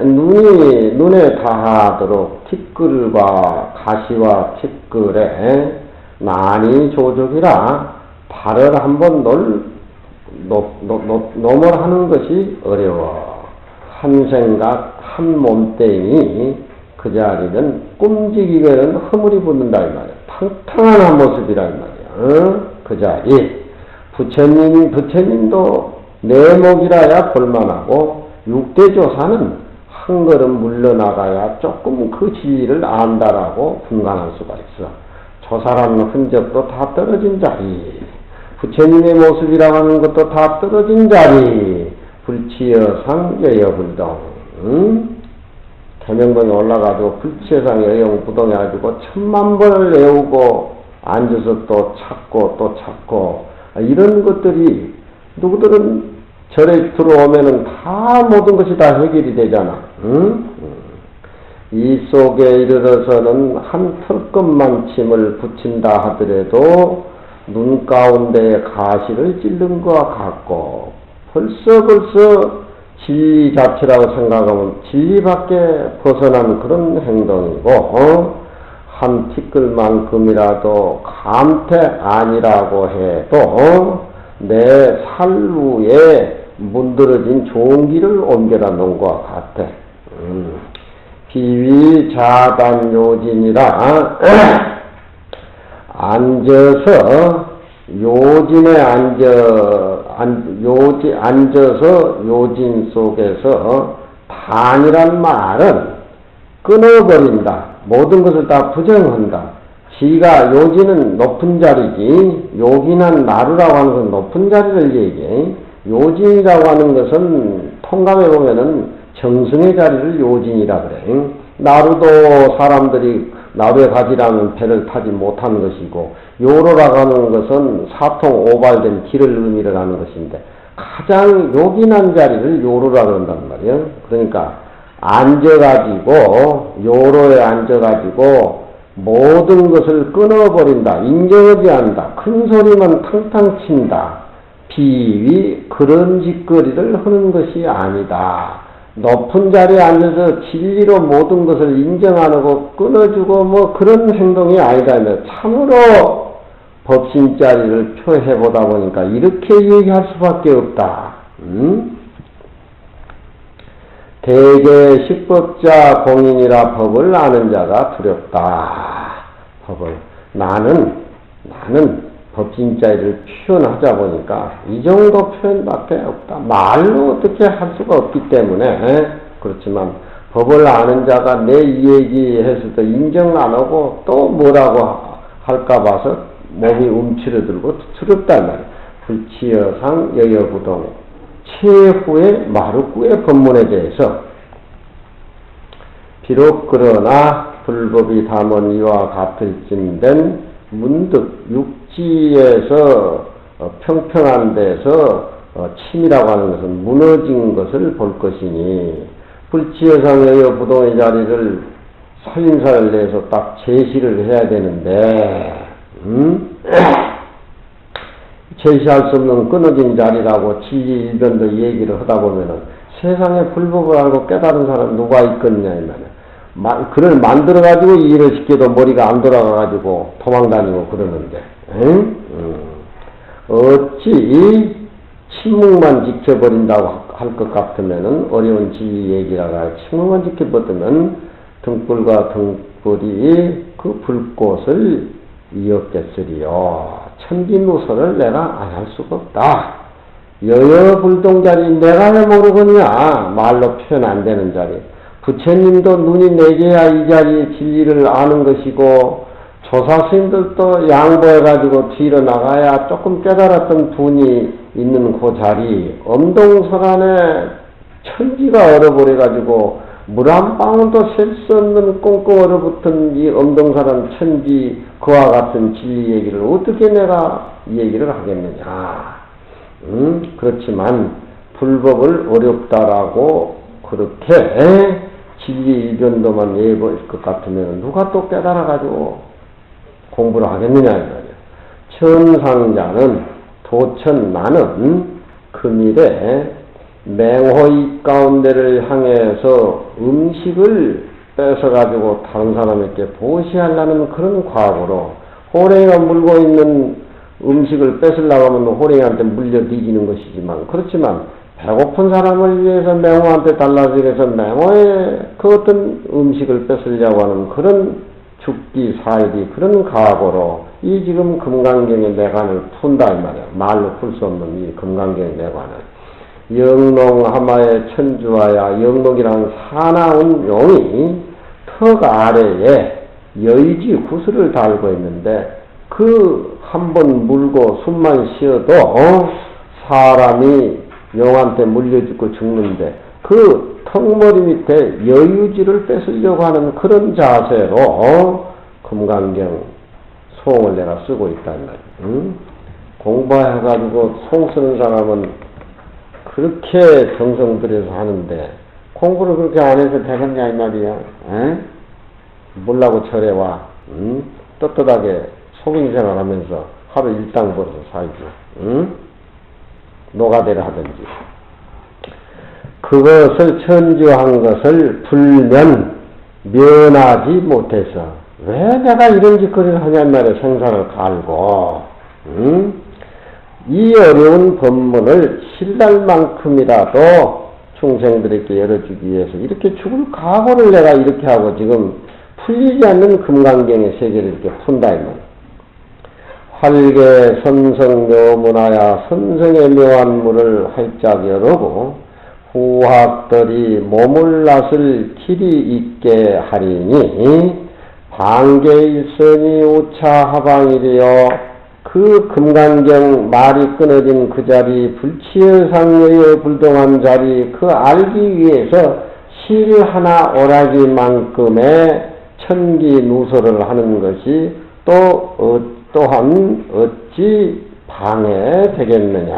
눈에 닿아도록 티끌과 가시와 티끌에 난이 조족이라 발을 한번 넘을 하는 것이 어려워. 한 생각, 한 몸뚱이 그 자리는 꿈직이면은 허물이 붙는다 이 말이야. 탕탕한 한 모습이라 이 말이야. 그 자리. 부처님도 내목이라야 볼만하고 육대조사는 한 걸음 물러나가야 조금 그 지위를 안다라고 분간할 수가 있어. 조사라는 흔적도 다 떨어진 자리. 부처님의 모습이라고 하는 것도 다 떨어진 자리. 불치여상 여여불동. 개명동에 올라가도 불치여상 여여불동에 가지고 천만 번을 외우고 앉아서 또 찾고 이런 것들이 누구들은 절에 들어오면은 다 모든 것이 다 해결이 되잖아. 이 속에 이르러서는 한 털끝만 침을 붙인다 하더라도 눈 가운데 가시를 찔른 것과 같고 벌써 진리 자체라고 생각하면 진리 밖에 벗어난 그런 행동이고 한 티끌만큼이라도 감태 아니라고 해도 내 살루에 문드러진 좋은 길을 옮겨다 놓은 것 같아. 비위자단 요진이라 앉아서 요진에 앉아서 요진 속에서 단이란 말은 끊어버린다. 모든 것을 다 부정한다. 지가 요지는 높은 자리지, 요긴한 나루라고 하는 것은 높은 자리를 얘기해. 요진이라고 하는 것은 통감해 보면은 정승의 자리를 요진이라 그래. 나루도 사람들이 나루에 가지라는 배를 타지 못한 것이고, 요로라고 하는 것은 사통 오발된 길을 의미를 하는 것인데, 가장 요긴한 자리를 요로라 그런단 말이에요. 그러니까 앉아가지고, 요로에 앉아가지고 모든 것을 끊어버린다, 인정하지 않는다, 큰 소리만 탕탕 친다, 비위 그런 짓거리를 하는 것이 아니다. 높은 자리에 앉아서 진리로 모든 것을 인정 안 하고 끊어주고 뭐 그런 행동이 아니다. 참으로 법신자리를 표해보다 보니까 이렇게 얘기할 수밖에 없다. 대개 식법자 공인이라 법을 아는 자가 두렵다. 법을 나는 법신자리를 표현하자 보니까 이 정도 표현밖에 없다. 말로 어떻게 할 수가 없기 때문에 그렇지만 법을 아는 자가 내 얘기했을 때 인정 안 하고 또 뭐라고 할까 봐서 몸이 움츠러들고 두렵단 말이야. 불치여상 여여부동 최후의 마루구의 법문에 대해서 비록 그러나 불법이 담은 이와 같을진된 문득 육지에서 평평한 데서 침이라고 하는 것은 무너진 것을 볼 것이니 불치여상 여여부동의 자리를 살림사를 내서 딱 제시를 해야 되는데 제시할 수 없는 끊어진 자리라고 진리일변도 얘기를 하다 보면은 세상에 불법을 알고 깨달은 사람 누가 있겠냐 이 말이야. 그를 만들어가지고 일을 시켜도 머리가 안 돌아가가지고 도망다니고 그러는데, 어찌 침묵만 지켜버린다고 할 것 같으면은 어려운 진리 얘기라가 침묵만 지켜버리면 등불과 등불이 그 불꽃을 이었겠으리요. 천기무서를 내가 안 할 수가 없다. 여여불동자리 내가 왜 모르겠냐. 말로 표현 안 되는 자리. 부처님도 눈이 네 개야 이 자리 진리를 아는 것이고 조사스님들도 양보해가지고 뒤로 나가야 조금 깨달았던 분이 있는 그 자리 엄동설안에 천지가 얼어버려가지고 물 한 방울도 셀 수 없는 꽁꽁 얼어붙은 이 엄동설안 천지 그와 같은 진리 얘기를 어떻게 내가 얘기를 하겠느냐. 그렇지만 불법을 어렵다라고 그렇게 진리 일변도만 예보일 것 같으면 누가 또 깨달아가지고 공부를 하겠느냐 이 말이야. 천상자는 도천 나는 금일에 맹호의 가운데를 향해서 음식을 뺏어가지고 다른 사람에게 보시하려는 그런 과거로 호랭이가 물고 있는 음식을 뺏으려고 하면 호랭이한테 물려 뒤지는 것이지만 그렇지만 배고픈 사람을 위해서 맹호한테 달라지기 위해서 맹호의 그 어떤 음식을 뺏으려고 하는 그런 죽기 사일이 그런 각오로 이 지금 금강경의 내관을 푼다 이 말이야. 말로 풀 수 없는 이 금강경의 내관을. 영롱하마의 천주하야 영롱이라는 사나운 용이 턱 아래에 여의지 구슬을 달고 있는데 그 한 번 물고 숨만 쉬어도 사람이 용한테 물려 죽고 죽는데 그 턱머리 밑에 여유지를 뺏으려고 하는 그런 자세로 금강경 송을 내가 쓰고 있단 말이야. 공부해가지고 송 쓰는 사람은 그렇게 정성 들여서 하는데 공부를 그렇게 안 해서 되겠냐 이 말이야. 몰라고 절해와 떳떳하게 소빙생활 하면서 하루 일당 벌어서 살지. 노가대를 하든지. 그것을 천지한 것을 불면 면하지 못해서 왜 내가 이런 짓거리를 하냔 말이야. 생사를 갈고 이 어려운 법문을 신랄만큼이라도 중생들에게 열어주기 위해서 이렇게 죽을 각오를 내가 이렇게 하고 지금 풀리지 않는 금강경의 세계를 이렇게 푼다 이 말이야. 활계 선성묘문하야 선성의 묘한 물을 활짝 열어고 후학들이 몸을 낫을 길이 있게 하리니 방계일선이 우차하방이리요. 그 금강경 말이 끊어진 그 자리 불치여상여여 불동한 자리 그 알기 위해서 실 하나 오라기만큼의 천기누설을 하는 것이 또한 어찌 방해되겠느냐.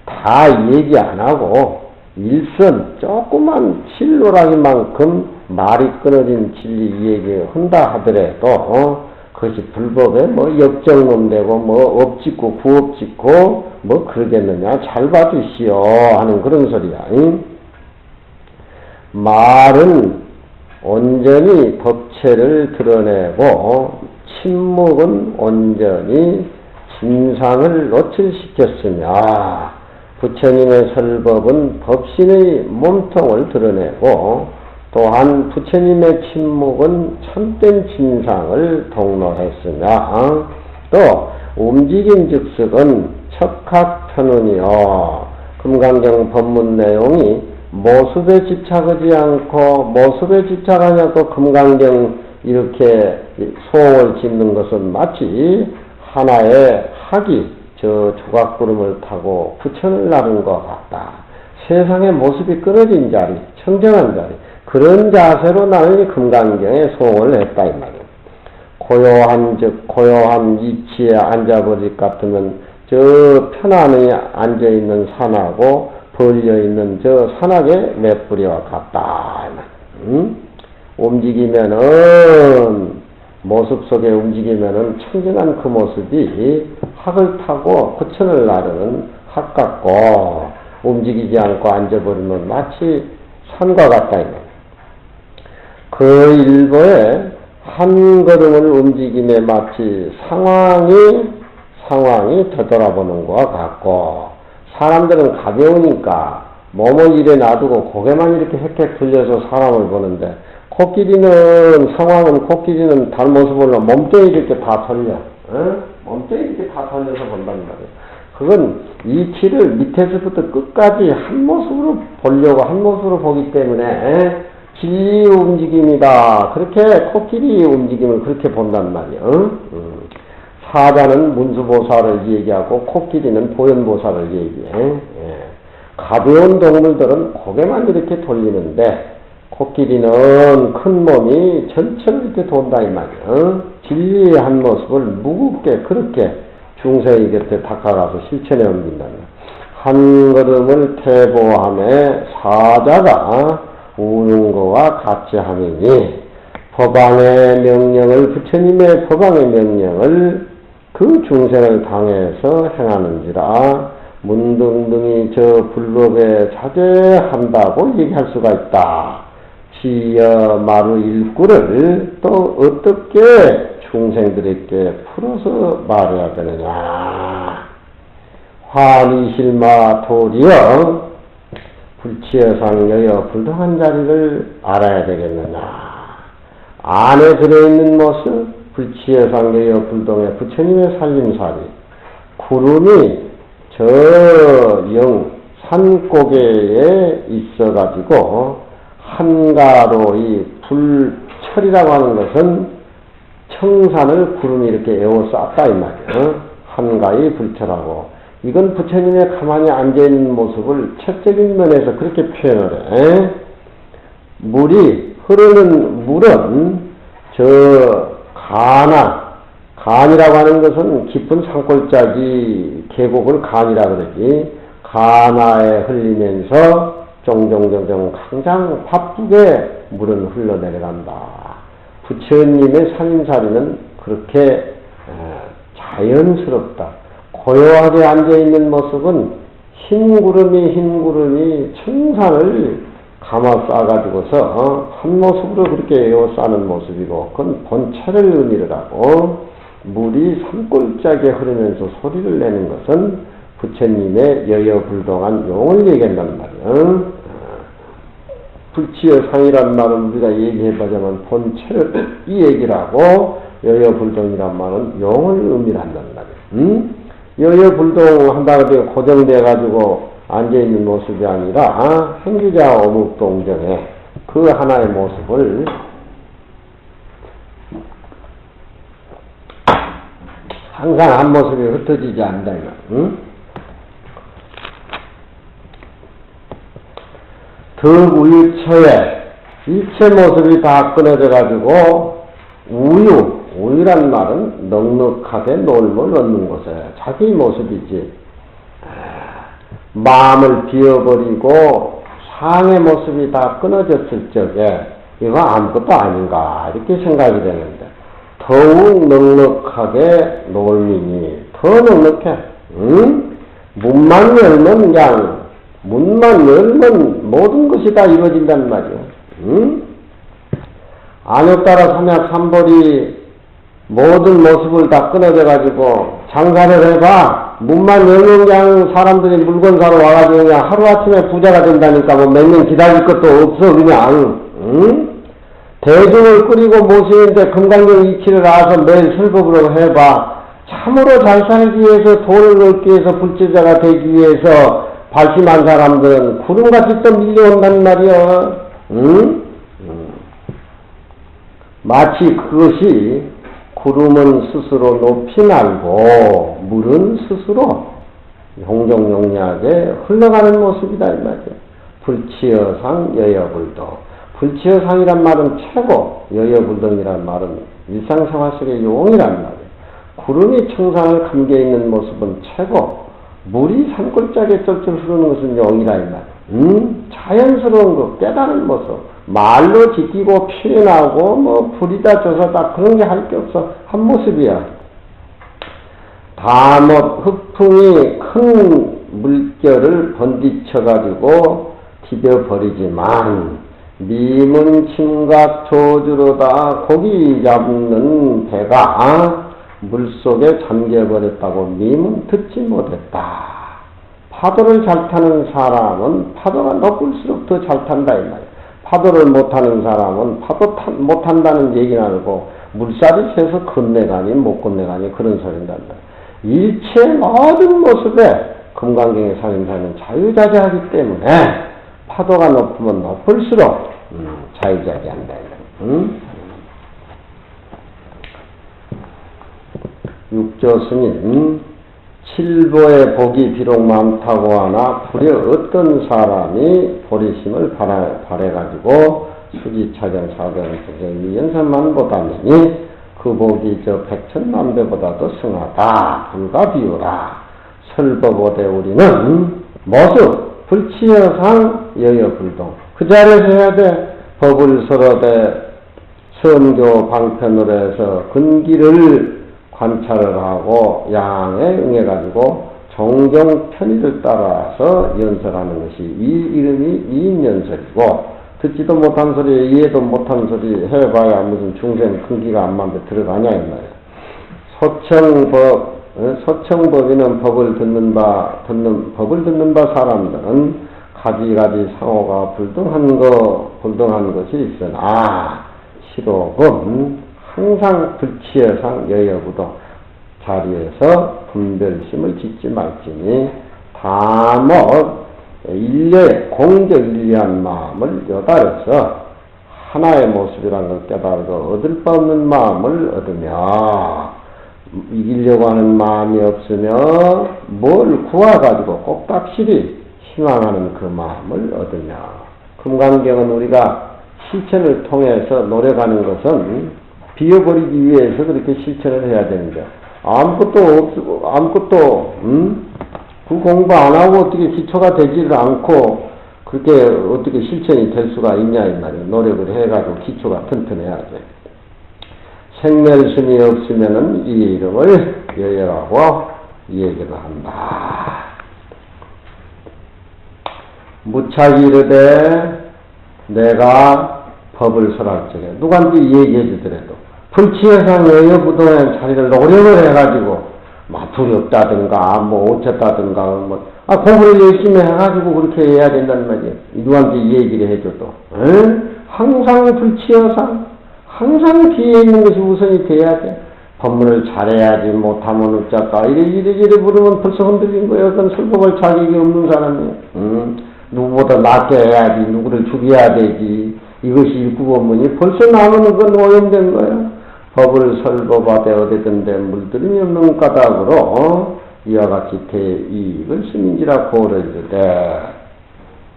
다 얘기 안 하고 일선 조그만 실로라기만큼 말이 끊어진 진리 얘기 한다 하더라도 그것이 불법에 뭐 역정놈 되고 뭐 업짓고 부업짓고 뭐 그러겠느냐. 잘 봐주시오 하는 그런 소리야. 말은 온전히 법체를 드러내고 침묵은 온전히 진상을 노출시켰으며 부처님의 설법은 법신의 몸통을 드러내고 또한 부처님의 침묵은 참된 진상을 동로했으며 또 움직임 즉석은 척학편운이요. 금강경 법문 내용이 모습에 집착하지 않고 모습에 집착하지 않고 금강경 이렇게 소원을 짓는 것은 마치 하나의 학이 저 조각구름을 타고 부천을 나른 것 같다. 세상의 모습이 끊어진 자리, 청정한 자리, 그런 자세로 나는 이 금강경에 소원을 했다 이 말이야. 고요한 즉 고요한 이치에 앉아버릴 것 같으면 저 편안히 앉아있는 산하고 벌려있는 저 산악의 맷뿌리와 같다 이 말이야. 움직이면은 모습 속에 움직이면은 청정한 그 모습이 학을 타고 부천을 나르는 학 같고 움직이지 않고 앉아버리면 마치 산과 같다. 그 일보에 한 걸음을 움직임에 마치 상황이 되돌아보는 것과 같고 사람들은 가벼우니까 몸을 이래 놔두고 고개만 이렇게 획획 돌려서 사람을 보는데 코끼리는 다른 모습으로 몸뚱이 이렇게 다 돌려. 몸뚱이 이렇게 다 돌려서 본단 말이에요. 그건 이치를 밑에서부터 끝까지 한 모습으로 보려고 한 모습으로 보기 때문에 진리 움직임이다. 그렇게 코끼리 움직임을 그렇게 본단 말이에요. 사자는 문수보살을 얘기하고 코끼리는 보현보살을 얘기해. 가벼운 동물들은 고개만 이렇게 돌리는데 코끼리는 큰 몸이 전체를 이렇게 돈다 이 말이야. 진리의 한 모습을 무겁게 그렇게 중생의 곁에 다가가서 실천해 옮긴다. 한 걸음을 퇴보함에 사자가 우는 것과 같이 하느니 법왕의 명령을 부처님의 법왕의 명령을 그 중생을 당해서 행하는지라 문등등이 저 불법에 자제한다고 얘기할 수가 있다. 지여 마루 일구를 또 어떻게 중생들에게 풀어서 말해야 되느냐. 환희실마 도리여 불치여상 여여 불등한 자리를 알아야 되겠느냐. 안에 들어있는 모습 불치여상 여여 불동의 부처님의 살림살이 구름이 저 산고개에 있어가지고 한가로 이 불철이라고 하는 것은 청산을 구름이 이렇게 에워쌌다 이 말이에요. 한가히 불철하고 이건 부처님의 가만히 앉아있는 모습을 채적인 면에서 그렇게 표현을 해. 물이 흐르는 물은 저 간이라고 하는 것은 깊은 산골짜기 계곡을 간이라 그러지. 간하에 흘리면서 종종 항상 바쁘게 물은 흘러내려간다. 부처님의 살림살이는 그렇게 자연스럽다. 고요하게 앉아있는 모습은 흰 구름이 청산을 감아 싸가지고서 한 모습으로 그렇게 에워싸는 모습이고 그건 본체를 의미를 하고 물이 산골짜기에 흐르면서 소리를 내는 것은 부처님의 여여불동한 용을 얘기한단 말이야. 불치여상이란 말은 우리가 얘기해보자면 본체를 이 얘기를 하고 여여불동이란 말은 용을 의미를 한단 말이야. 여여불동 한다고 해서 고정돼가지고 앉아있는 모습이 아니라 행주자 어묵동정에 그 하나의 모습을 항상 한 모습이 흩어지지 않는다. 덕울처에 일체 모습이 다 끊어져 가지고 우유란 말은 넉넉하게 놀물 얻는 곳에 자기 모습이지. 마음을 비워버리고 상의 모습이 다 끊어졌을 적에 이거 아무것도 아닌가 이렇게 생각이 되는데 더욱 넉넉하게 놀미니 더 넉넉해. 응? 문만 열면 그냥 문만 열면 모든 것이 다 이루어진단 말이야. 응? 안에 따라 삼약 삼벌이 모든 모습을 다 끊어져 가지고 장사를 해봐. 문만 열면 그냥 사람들이 물건 사러 와가지고 그냥 하루아침에 부자가 된다니까 뭐 몇 년 기다릴 것도 없어 그냥. 응? 대중을 꾸리고 모시는데 금강경 이치를 알아서 매일 설법으로 해봐. 참으로 잘 살기 위해서 돈을 얻기 위해서 불제자가 되기 위해서 발심한 사람들은 구름같이 또 밀려온단 말이야. 응? 마치 그것이 구름은 스스로 높이 날고 물은 스스로 용종용리하게 흘러가는 모습이다 이 말이야. 불치여상 여여불도. 불치여상이란 말은 최고, 여여불동이란 말은 일상생활 속의 용이란 말이야. 구름이 청산을 감겨있는 모습은 최고, 물이 산골짜기에 쩔쩔 흐르는 것은 용이라 이 말이야. 자연스러운 것, 깨달은 모습, 말로 지키고 표현하고 뭐 불이다 저사다 그런 게 할 게 없어. 한 모습이야. 다못 흑풍이 큰 물결을 번디쳐가지고 디뎌버리지만 미문 침각 조주로다 고기 잡는 배가 물속에 잠겨버렸다고 미문 듣지 못했다. 파도를 잘 타는 사람은 파도가 높을수록 더 잘 탄다 이 말이야. 파도를 못타는 사람은 파도 못한다는 얘기는 아니고 물살이 세서 건네가니 못 건네가니 그런 소리인단 말이야. 일체 모든 모습에 금강경의 상인사는 자유자재하기 때문에 파도가 높으면 높을수록 자유자재한다. 육조스님 칠보의 복이 비록 많다고 하나 불에 어떤 사람이 보리심을 바래가지고 수지차견 사견 연산만 보다니 그 복이 저 백천만배보다도 승하다. 불과 비우라. 설법오대 우리는 모습 불치여상 여여불동 그 자리에서 해야 돼. 법을 서로대 선교 방편으로 해서 근기를 관찰을 하고 양에 응해가지고 종종 편의를 따라서 연설하는 것이 이 이름이 이인연설이고 듣지도 못한 소리 이해도 못한 소리 해봐야 무슨 중생 큰기가 안만데 들어가냐 이 말이야. 소청법이는 법을 듣는 바 사람들은 가지가지 상호가 불등한 것이 있으나 시록은 항상 불치여상 여여부도 자리에서 분별심을 짓지 말지니 다못 공적 일리한 마음을 여달아서 하나의 모습이라는 걸 깨달아서 얻을 바 없는 마음을 얻으며 이기려고 하는 마음이 없으며 뭘 구해가지고 꼭 확실히 희망하는 그 마음을 얻으며 금강경은 우리가 실천을 통해서 노력하는 것은 비워버리기 위해서 그렇게 실천을 해야 되는데 아무것도 그 공부 안 하고 어떻게 기초가 되지를 않고 그렇게 어떻게 실천이 될 수가 있냐 이 말이에요. 노력을 해가지고 기초가 튼튼해야지. 생멸심이 없으면은 이 이름을 여여라고 얘기를 한다. 무착이 이르되 내가 법을 설할 적에 누구한테 얘기해 주더라도 불치여상 여여부동의 자리를 노력을 해가지고 두렵다든가 오쳤다든가 공부를 열심히 해가지고 그렇게 해야 된다는 말이에요. 누구한테 얘기를 해줘도 항상 불치여상 항상 뒤에 있는 것이 우선이 돼야 돼. 법문을 잘해야지 못하면 어쩌까 이래 부르면 벌써 흔들린 거예요. 그건 설법할 자격이 없는 사람이에요. 누구보다 낫게 해야지 누구를 죽여야 되지. 이것이 일구법문이 벌써 나오는 건 오염된 거예요. 법을 설법하되 어디든데 물들임이 없는 까닭으로 이와 같이 대이익을 스민지라 고를 주되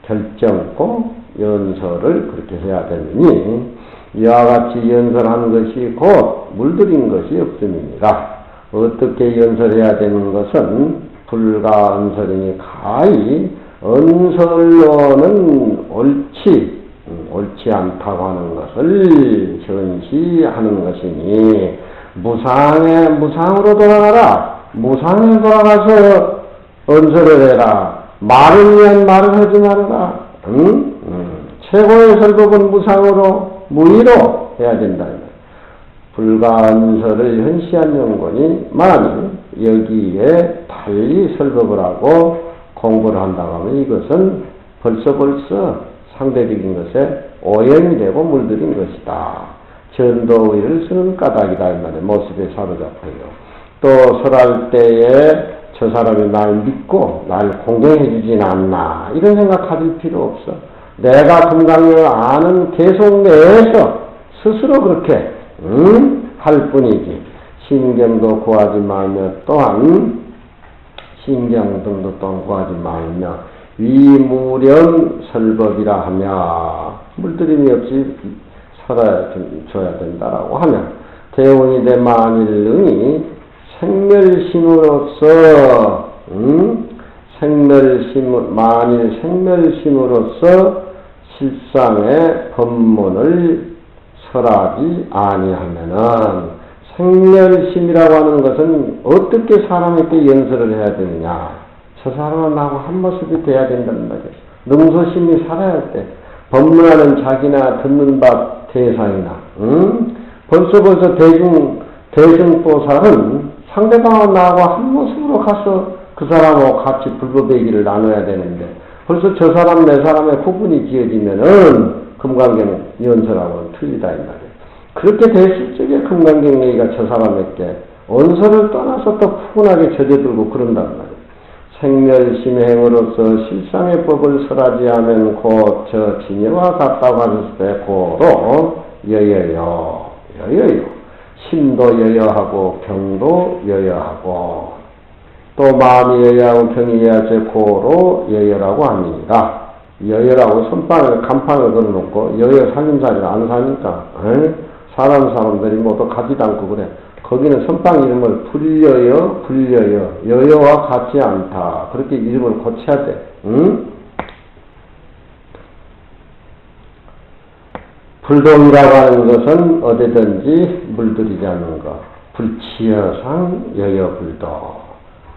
결정코 연설을 그렇게 해야 되느니 이와 같이 연설한 것이 곧 물들인 것이 없음이니라. 어떻게 연설해야 되는 것은 불가 언설이니 가히 언설로는 옳지 않다고 하는 것을 전시하는 것이니 무상으로 돌아가라. 무상에 돌아가서 언설을 해라. 말을 위한 말을 하지 말아라. 최고의 설법은 무상으로 무의로 해야 된다. 불가 언설을 현시한 연권이만 여기에 달리 설법을 하고 공부를 한다고 하면 이것은 벌써 상대적인 것에 오염이 되고 물들인 것이다. 전도의를 쓰는 까닭이다. 이 말에 모습에 사로잡혀요. 또 설할 때에 저 사람이 날 믿고 날 공경해 주진 않나 이런 생각 가질 필요 없어. 내가 금강경을 아는 계속 내에서 스스로 그렇게 할 뿐이지. 신경도 구하지 말며 또한 신경 등도 또한 구하지 말며 위무련 설법이라 하며 물들임이 없이 살아줘야 된다라고 하며 대운이 대 만일능이 생멸심으로서 만일 생멸심으로서 실상의 법문을 설하지 아니하면은 생멸심이라고 하는 것은 어떻게 사람에게 연설을 해야 되느냐. 저 사람은 나하고 한 모습이 돼야 된다는 말이에요. 능소심이 살아야 할 때 법문하는 자기나 듣는 바 대상이나 벌써 대중보살은 상대방은 나하고 한 모습으로 가서 그 사람하고 같이 불법의 얘기를 나눠야 되는데 벌써 저 사람 내 사람의 구분이 지어지면은 금강경 연설하고는 틀리다 이 말이에요. 그렇게 됐을 적에 금강경 얘기가 저 사람에게 언설을 떠나서 또 푸근하게 젖어들고 그런단 말이에요. 생멸심행으로서 실상의 법을 설하지 하면 곧 저 진여와 같다고 하셨을 때 고로 여여요. 심도 여여하고 병도 여여하고 또 마음이 여여하고 병이 여여하지 고로 여여라고 합니다. 여여라고 간판을 걸어놓고 여여 살림살이를 안 사니까 사람들이 모두 가지도 않고 그래. 거기는 선방 이름을 여여와 같지 않다. 그렇게 이름을 고쳐야 돼. 불동이라고 하는 것은 어디든지 물들이지 않는 것. 불치여상 여여불도.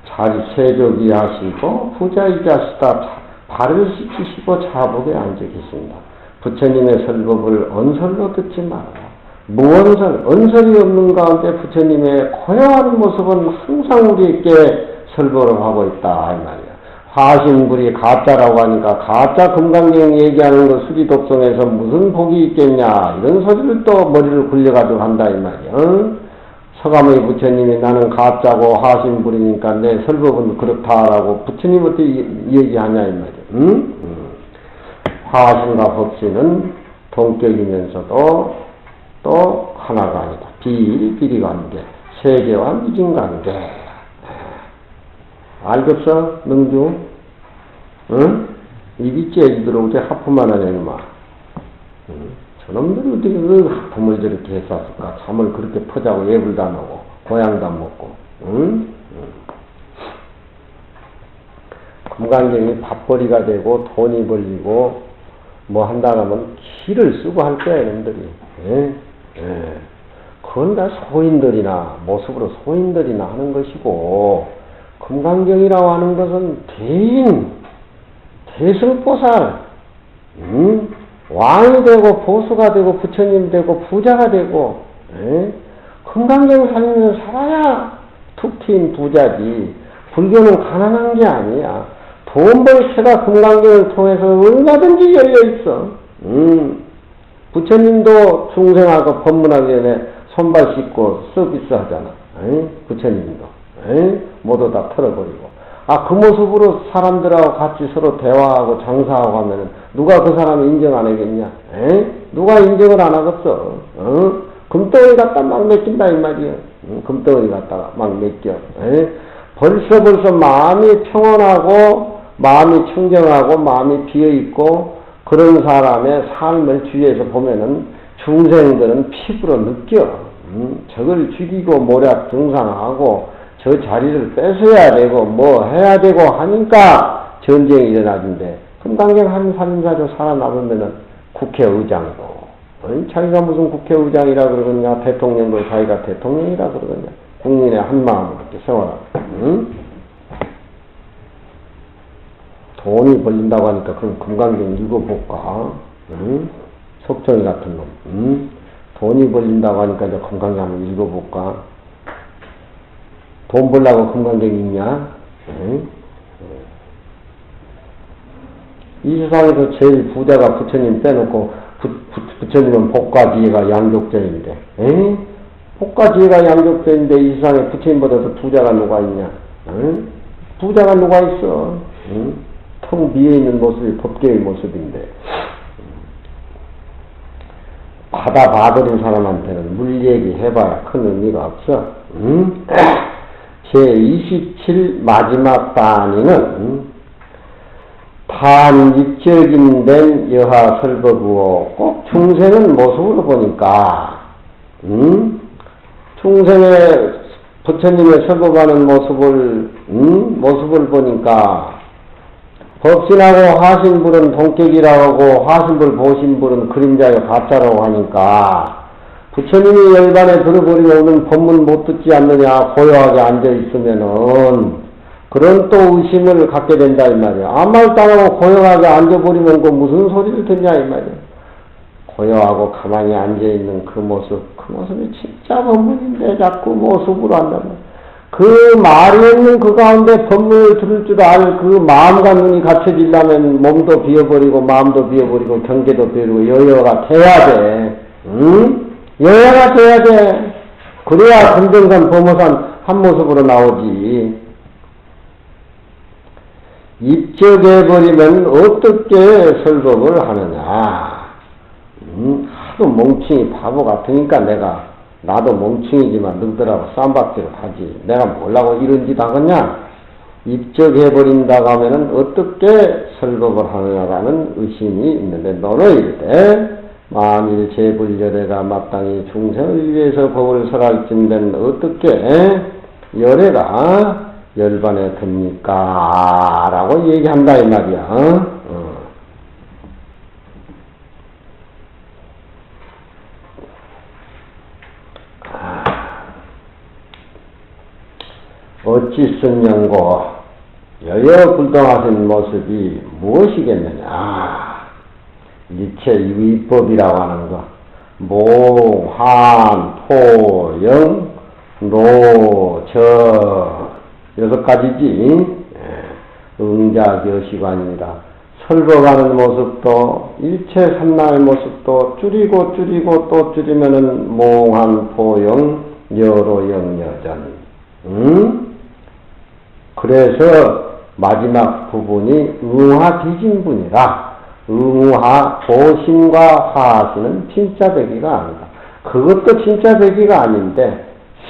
자리 세족이 하시고 부자이자시다. 발을 씻기시고 자복에 앉아 계신다. 부처님의 설법을 언설로 듣지 말아라. 무언설, 언설이 없는 가운데 부처님의 고요한 모습은 항상 우리에게 설법을 하고 있다 이 말이야. 화신불이 가짜라고 하니까 가짜 금강경 얘기하는 거 수지독성에서 무슨 복이 있겠냐 이런 소리를 또 머리를 굴려가지고 한다 이 말이야. 서감의 부처님이 나는 가짜고 화신불이니까 내 설법은 그렇다라고 부처님한테 얘기하냐 이 말이야. 화신과 법신은 동격이면서도 또 하나가 아니다. 비리관계, 세계와 미진관계. 알겠어? 능주? 응? 입이 째지 들어오지 하품만 하냐 이놈아. 저놈들이 어떻게 그 하품을 저렇게 했었을까? 잠을 그렇게 퍼자고 예불도 안 하고 고향도 안 먹고. 응? 금강경이 밥벌이가 되고 돈이 벌리고 뭐 한다 하면 기를 쓰고 할 거야 이놈들이. 그건 다 소인들이나 모습으로 소인들이나 하는 것이고 금강경이라고 하는 것은 대승보살 왕이 되고 보수가 되고 부처님 되고 부자가 되고 금강경 살면서 살아야 툭 트인 부자지. 불교는 가난한 게 아니야. 돈 벌채가 금강경을 통해서 얼마든지 열려있어. 부처님도 중생하고 법문하기 전에 손발 씻고 서비스 하잖아. 부처님도. 모두 다 털어버리고. 그 모습으로 사람들하고 같이 서로 대화하고 장사하고 하면은 누가 그 사람 인정 안 하겠냐? 누가 인정을 안 하겠어? 금덩어리 갖다 막 맡긴다 이 말이야. 금덩어리 갖다가 막 맡겨. 벌써 마음이 평온하고 마음이 청정하고 마음이 비어있고 그런 사람의 삶을 주위에서 보면은 중생들은 피부로 느껴. 저걸 죽이고 모략 중상하고 저 자리를 뺏어야 되고 뭐 해야 되고 하니까 전쟁이 일어나던데, 금강경 한 살인사조 살아남으면은 국회의장도, 자기가 무슨 국회의장이라 그러겠냐, 대통령도 자기가 대통령이라 그러겠냐, 국민의 한마음으로 이렇게 세워라. 돈이 벌린다고 하니까 그럼 금강경 읽어볼까? 석정이 같은 놈. 돈이 벌린다고 하니까 이제 금강경 한번 읽어볼까? 돈 벌라고 금강경 읽냐? 이 세상에서 제일 부자가 부처님 빼놓고 부처님은 복과 지혜가 양족전인데, 복과 지혜가 양족전인데 이 세상에 부처님보다도 부자가 누가 있냐? 부자가 누가 있어? 텅 비어있는 모습이 법계의 모습인데, 받아봐버린 사람한테는 물 얘기해봐야 큰 의미가 없어. 제27 마지막 단위는 단입적인 여하 설법으로 꼭 중생은 모습으로 보니까, 중생의 부처님의 설법하는 모습을 보니까, 법신하고 화신불은 동격이라고 하고 화신불 보신불은 그림자의 가짜라고 하니까, 부처님이 열반에 들어버리고 오는 법문 못 듣지 않느냐, 고요하게 앉아있으면은 그런 또 의심을 갖게 된다 이 말이야. 아무 말도 안 하고 고요하게 앉아버리면 그 무슨 소리를 듣냐 이 말이야. 고요하고 가만히 앉아있는 그 모습이 진짜 법문인데 자꾸 모습으로 한단 말이야. 그 말이 없는 그 가운데 법문을 들을 줄 알 그 마음과 눈이 갖춰지려면 몸도 비워버리고 마음도 비워버리고 경계도 비워버리고 여여가 돼야 돼. 여여가 돼야 돼. 그래야 금정산 범어산 한 모습으로 나오지. 입적해버리면 어떻게 설법을 하느냐. 하도 멍충이 바보 같으니까 나도 멍충이지만 너희들하고 쌈박질을 하지. 내가 뭐라고 이런 짓 하겠냐? 입적해버린다고 하면은 어떻게 설법을 하느냐라는 의심이 있는데, 너는 이르되 만일 제불열애가 마땅히 중생을 위해서 법을 설할진된 어떻게 열애가 열반에 듭니까? 라고 얘기한다 이 말이야. 어찌 쓴명고 여여 불동하신 모습이 무엇이겠느냐? 일체 유의법이라고 하는 거, 모, 한, 토, 영, 노, 저 6가지지. 응자 여시관입니다. 설법하는 모습도 일체 삼나의 모습도 줄이고 또 줄이면은 몽한 토영 여로영 여전. 그래서 마지막 부분이 응화 뒤진분이라, 응화 보심과 화하시는 진짜 배기가 아니다. 그것도 진짜 배기가 아닌데,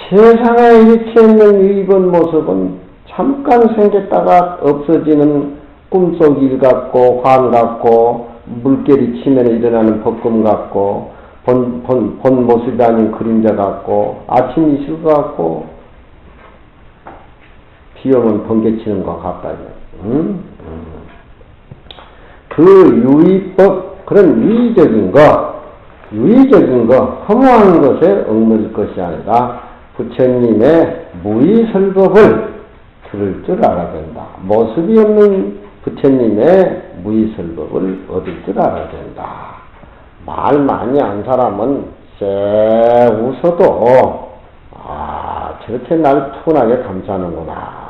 세상에 일체있는 이번 모습은 잠깐 생겼다가 없어지는 꿈속 일 같고, 환 같고, 물결이 치면 일어나는 법금 같고, 본 모습이 아닌 그림자 같고, 아침 이슬 같고, 비 오면 번개치는 것 같다. 그 유의법, 그런 유의적인 거, 허무한 것에 얽매일 것이 아니라 부처님의 무의설법을 들을 줄 알아야 된다. 모습이 없는 부처님의 무의설법을 얻을 줄 알아야 된다. 말 많이 한 사람은 쎄 웃어도 저렇게 날 푸근하게 감싸는구나.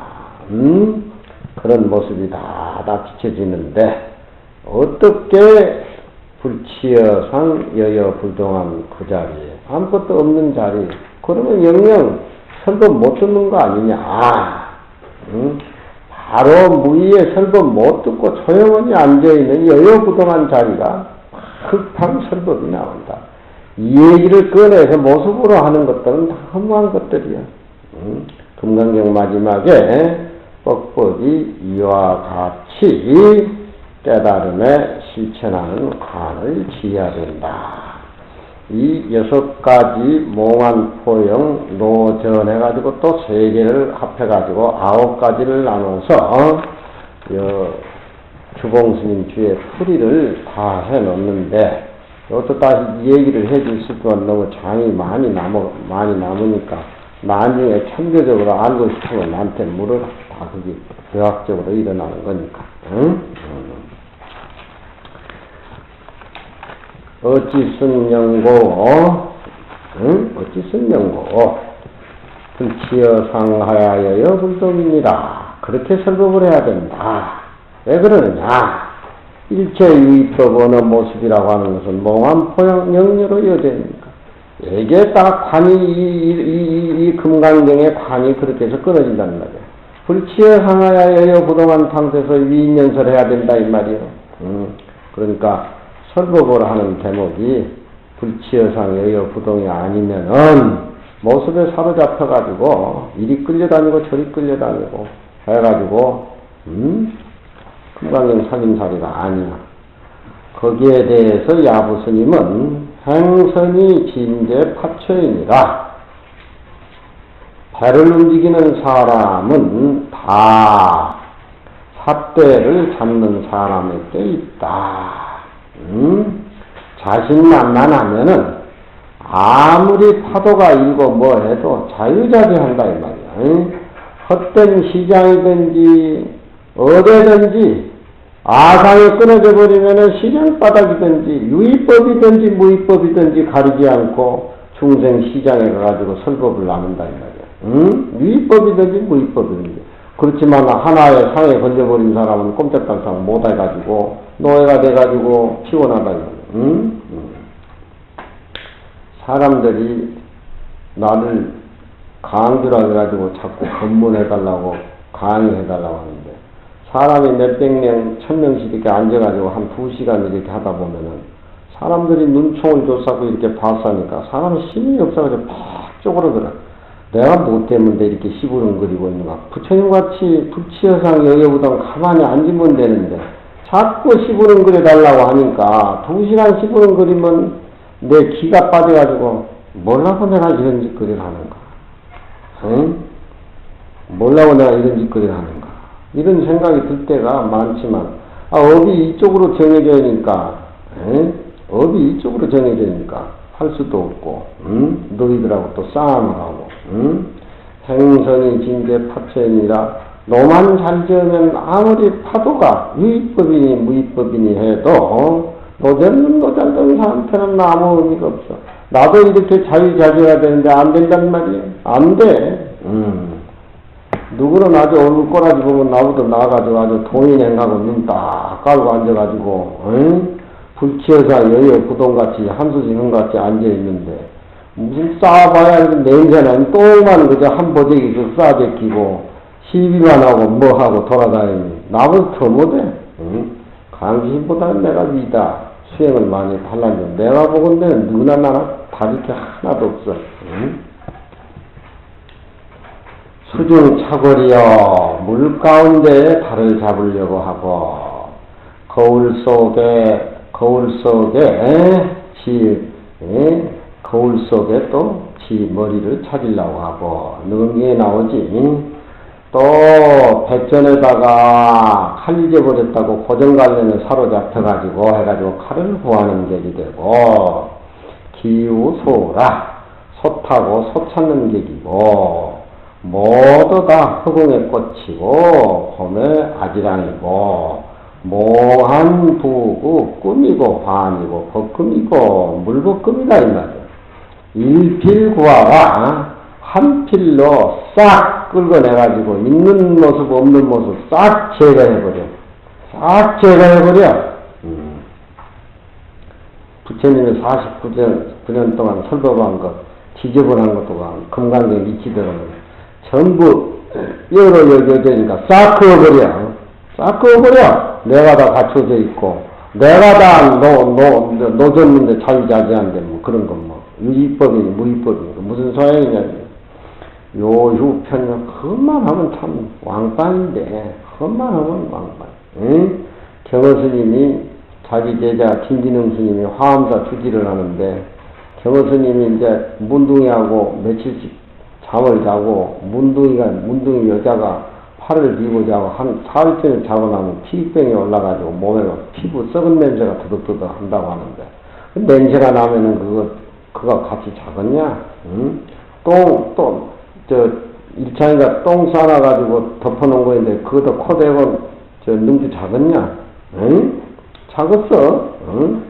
그런 모습이 다 비춰지는데, 어떻게 불치여상 여여 불동한 그 자리에, 아무것도 없는 자리, 그러면 영영 설법 못 듣는 거 아니냐. 바로 무의의 설법 못 듣고 조용히 앉아있는 여여부동한 자리가 흑탕 설법이 나온다. 이 얘기를 꺼내서 모습으로 하는 것들은 다 허무한 것들이야. 금강경 마지막에 뻑뻑이 이와 같이 깨달음에 실천하는 관을 지어야 된다. 이 6가지 몽환, 포영, 노전 해가지고 또 3개를 합해가지고 9가지를 나눠서 주공스님 주에 풀이를 다 해놓는데 이것도 다시 얘기를 해줄 수도 너무 장이 많이 남으니까 나중에 참교적으로 알고 싶으면 나한테 물어라. 다 그게 교학적으로 일어나는 거니까. 응? 어찌 쓴영고, 응? 어찌 쓴영고, 불치여상하여여 불동이니라. 그렇게 설법을 해야 된다. 왜 그러느냐? 일체유의법 어느 모습이라고 하는 것은 몽환, 포영, 영녀로 이어집니까? 이게 딱 관이, 이 금강경의 관이 그렇게 해서 끊어진다는 말이야. 불치여상하여여 부동한 상태에서 위인연설을 해야 된다, 이 말이에요. 그러니까, 설법을 하는 대목이 불치여상 여여 부동이 아니면은 모습에 사로잡혀가지고 이리 끌려다니고 저리 끌려다니고 해가지고 금강경 살림살이가 아니야. 거기에 대해서 야부스님은 행선이 진제 파처이니라. 배를 움직이는 사람은 다 삿대를 잡는 사람에게 있다. 자신만만하면은 아무리 파도가 일고 뭐 해도 자유자재한다 이 말이야. 헛된 시장이든지 어디든지 아상이 끊어져 버리면은 시장바닥이든지 유의법이든지 무의법이든지 가리지 않고 중생 시장에 가가지고 설법을 나눈다 이 말이야. 유의법이든지 무의법이든지. 그렇지만 하나의 상에 걸려버린 사람은 꼼짝달싹 못해가지고 노예가 돼가지고 피곤하다. 사람들이 나를 강주라 해가지고 자꾸 검문해달라고 강의해달라고 하는데 사람이 몇백 명, 1000명씩 이렇게 앉아가지고 한 2시간 이렇게 하다 보면은 사람들이 눈총을 줬사고 이렇게 봤으니까 사람이 힘이 없어가지고 팍 쪼그러들어. 내가 뭐 때문에 이렇게 시부름거리고 있는가. 부처님같이 불치여상 여여부동 가만히 앉으면 되는데 자꾸 시부름거려 달라고 하니까 2시간 시부름거리면 내 기가 빠져가지고 몰라고 내가 이런 짓거리를 하는가. 응? 몰라고 내가 이런 짓거리를 하는가. 이런 생각이 들 때가 많지만 업이 이쪽으로 정해져 있으니까 업이 이쪽으로 정해져 있으니까 할 수도 없고 너희들하고 또 싸움을 하고 행선이 진제 파처이니라. 노만 잘 지으면 아무리 파도가 유의법이니 무의법이니 해도 노잘된 사람한테는 아무 의미가 없어. 나도 이렇게 자유자재해야 되는데 안 된단 말이야. 안 돼. 누구는 아주 얼굴 꼬라지 보면 나보다 나가지고 아주 동인행하고 눈 딱 깔고 앉아가지고 불치여상 여여 부동같이 한수지능같이 앉아있는데 무슨 싸봐야 냄새는 똥만 그저 한 보재기 그 싸제끼고 시비만 하고 뭐 하고 돌아다니니 나보다 더 못해. 강주심보다는 내가 위다. 수행을 많이 달랐는데 내가 보건대 누구나 나나 다를 게 하나도 없어. 수중차거리여 물 가운데 달을 잡으려고 하고 거울 속에 또 지 머리를 찾으려고 하고 능기에 나오지. 또 백전에다가 칼 잊어버렸다고 고정관련에 사로잡혀가지고 해가지고 칼을 구하는 격이 되고 기우소라 소 타고 소 찾는 격이고 모두 다 허공에 꽂히고 봄에 아지랑이고 몽한 부구 꿈이고 환이고 법금이고 물법금이다 이 말이야. 일필구화가 한 필로 싹 끌어내가지고 있는 모습 없는 모습 싹 제거해버려. 싹 제거해버려. 부처님이 49년 동안 설법한 것 지저분한 것도 금강경 이치대로는 전부 뼈로 여겨지니까 싹 그어버려. 싹 그어버려. 내가 다 갖춰져 있고 내가 다 노졌는데 자유자재한데 뭐 그런 건 뭐 유의법이니 무의법이니 무슨 소용이냐. 요유편은 그것만 하면 참 왕빵인데 그것만 하면 왕빵. 경허스님이 자기 제자 김진흥 스님이 화엄사 주지를 하는데 경호 스님이 이제 문둥이하고 며칠씩 잠을 자고 문둥이 여자가 팔을 비고 자고 한 4일쯤에 자고 나면 피병이 올라가지고 몸에 피부 썩은 냄새가 드덕드덕 한다고 하는데 그 냄새가 나면은 그거 같이 자겠냐? 응? 일창이가 똥 싸놔가지고 덮어놓은 거인데 그것도 코 대고 능주 자겠냐? 응? 자겠어? 응?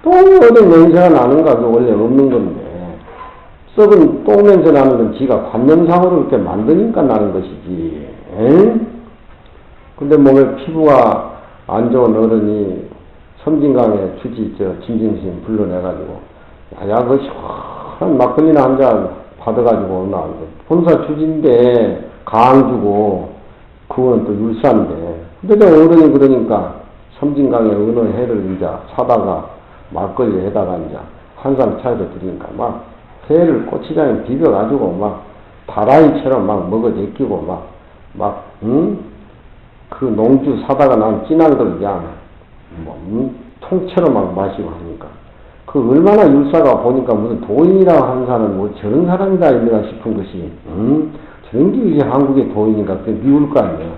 똥이 어디 냄새가 나는가? 그 원래 없는 건데 썩은 똥 냄새 나는 건 지가 관념상으로 이렇게 만드니까 나는 것이지. 응? 근데 몸에 피부가 안 좋은 어른이 섬진강에 주지 진진스님 불러내가지고 야야 그 시원한 막걸리나 한 잔 받아가지고 나왔는데 본사 주지인데 강주고 그거는 또 율사인데 근데 어른이 그러니까 섬진강에 어느 해를 이제 사다가 막걸리 해다가 이제 한 상 차에서 드리니까 막 회를 고추장에 비벼가지고 막 다라이처럼 막 먹어 제끼고 응? 그 농주 사다가 난 진한 걸 그냥 통째로 막 마시고 하니까 그 얼마나 율사가 보니까 무슨 도인이라고 하는 사람은 뭐 저런 사람이다 있는가 싶은 것이 응? 저런 게 이제 한국의 도인인가 그게 미울 거 아니야.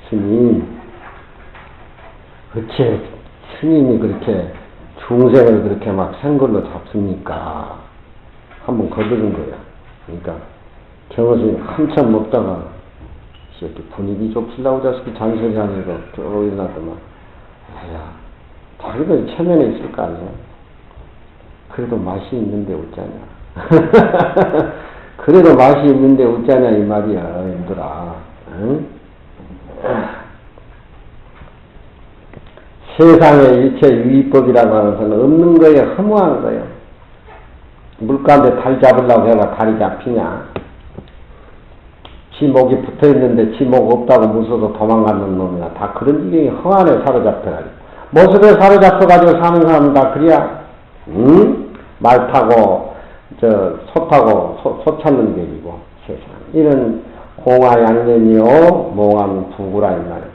스님 어째 스님이 그렇게 중생을 그렇게 막 생걸로 잡습니까? 한번 거두는 거야. 그러니까 경호스님 한참 먹다가 이렇게 분위기 좁히려고 자식이 잔소리 하는 거 쭉 일어났더만 야 자기도 체면에 있을 거 아니야. 그래도 맛이 있는데 웃자냐. 그래도 맛이 있는데 웃자냐 이 말이야 얘들아. 응? 세상에 일체 유의법이라고 하는 것은 없는 거에 허무한 거예요. 물가인데 달 잡으려고 해가 달이 잡히냐. 지 목이 붙어있는데 지 목 없다고 무서워서 도망가는 놈이나 다 그런 지경이 허안에 사로잡혀가지고 모습에 사로잡혀가지고 사는 사람은 다 그래야 응? 말 타고 소 타고 소 찾는 격이고 세상 이런 공화양면이요 몽환 부구라 이 말이야.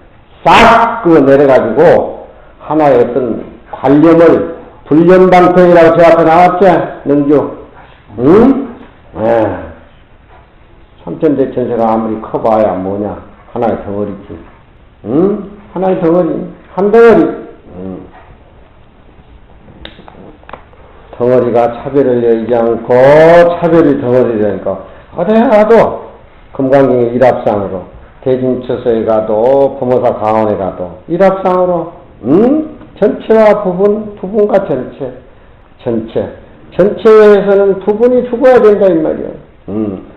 싹 그거 내려가지고 하나의 어떤 관념을 불념방통이라고 제 앞에 나왔지? 능주 응? 삼천대천세가 아무리 커봐야 뭐냐 하나의 덩어리지. 응? 하나의 덩어리 한 덩어리. 응. 덩어리가 차별을 열지 않고 차별이 덩어리라니까 어디에 가도 금강경에 일합상으로 대진처소에 가도 부모사 강원에 가도 일합상으로 응? 전체와 부분과 전체에서는 부분이 죽어야 된다 이 말이야.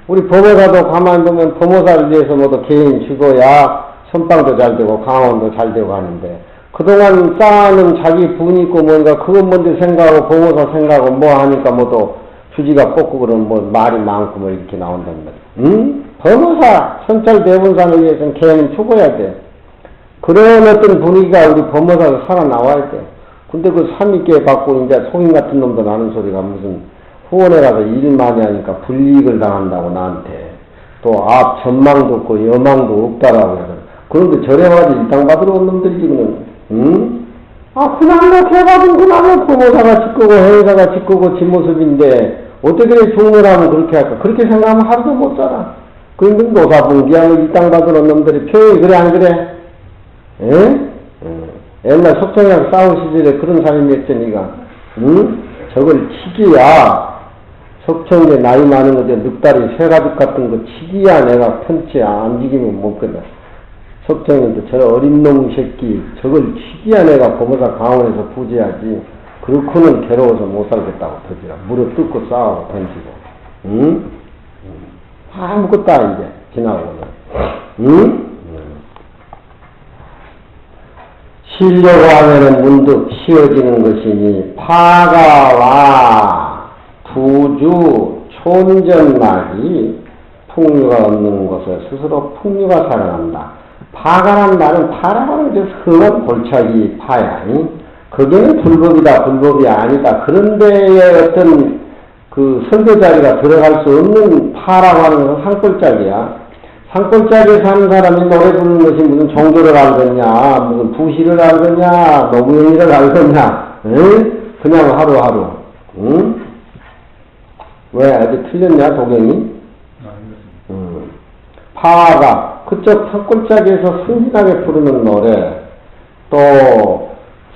우리 법에가도 가만히 보면 법모사를 위해서 모두 개인 죽어야 선방도 잘 되고 강원도 잘 되고 하는데 그동안 쌓아놓은 자기 분이 있고 뭔가 그것 먼저 생각하고 법모사 생각하고 뭐 하니까 모두 주지가 뽑고 그러면 뭐 말이 많고 뭐 이렇게 나온단 말이야. 법모사 선찰 대본산을 위해서는 개인은 죽어야 돼. 그런 어떤 분위기가 우리 법모사가 살아나와야 돼. 근데 그 삼위계 받고 이제 송인 같은 놈도 나는 소리가 무슨 후원에 가서 일 많이 하니까 불이익을 당한다고 나한테 또 앞 전망도 없고 여망도 없다라고 해서 그런데 절에가지고 일당 받으러 온 놈들이지 그는 응? 그냥 뭐 개받은구나 뭐 법모사가 짓고고 회사가 짓고고 지 모습인데 어떻게 종을 하면 그렇게 할까 그렇게 생각하면 하루도 못 살아. 그런데 노사분기하고 일당 받으러 온 놈들이 표현이 그래 안 그래? 에? 옛날 석정이랑 싸운 시절에 그런 사람이었지 니가 응? 저걸 치기야 석정에 나이 많은 거죠 늑다리 새가죽 같은 거 치기야 내가 편치 안 지기면 못 끝나. 석정이도 저 어린 놈 새끼 저걸 치기야 내가 법무사 강원에서 부재하지 그렇고는 괴로워서 못 살겠다고 터지라 무릎 뜯고 싸우고 던지고 응? 아무것도 아니게 지나고는 응? 쉬려고 하면은 문득 쉬어지는 것이니 파가와 부주 촌전말이 풍류가 없는 곳에 스스로 풍류가 살아난다. 파가란 말은 파라고 하는 게 험한 골짜기 파야. 거기는 불법이다 불법이 아니다. 그런 데에 어떤 그 선교자리가 들어갈 수 없는 파라고 하는 건 산골짜기야. 산골짜기에 사는 사람이 노래 부르는 것이 무슨 종교를 알겠냐, 무슨 부시를 알겠냐, 노무현이를 알겠냐, 응? 그냥 하루하루, 응? 왜, 어디 틀렸냐, 도경이? 파가 그쪽 산골짜기에서 순진하게 부르는 노래, 또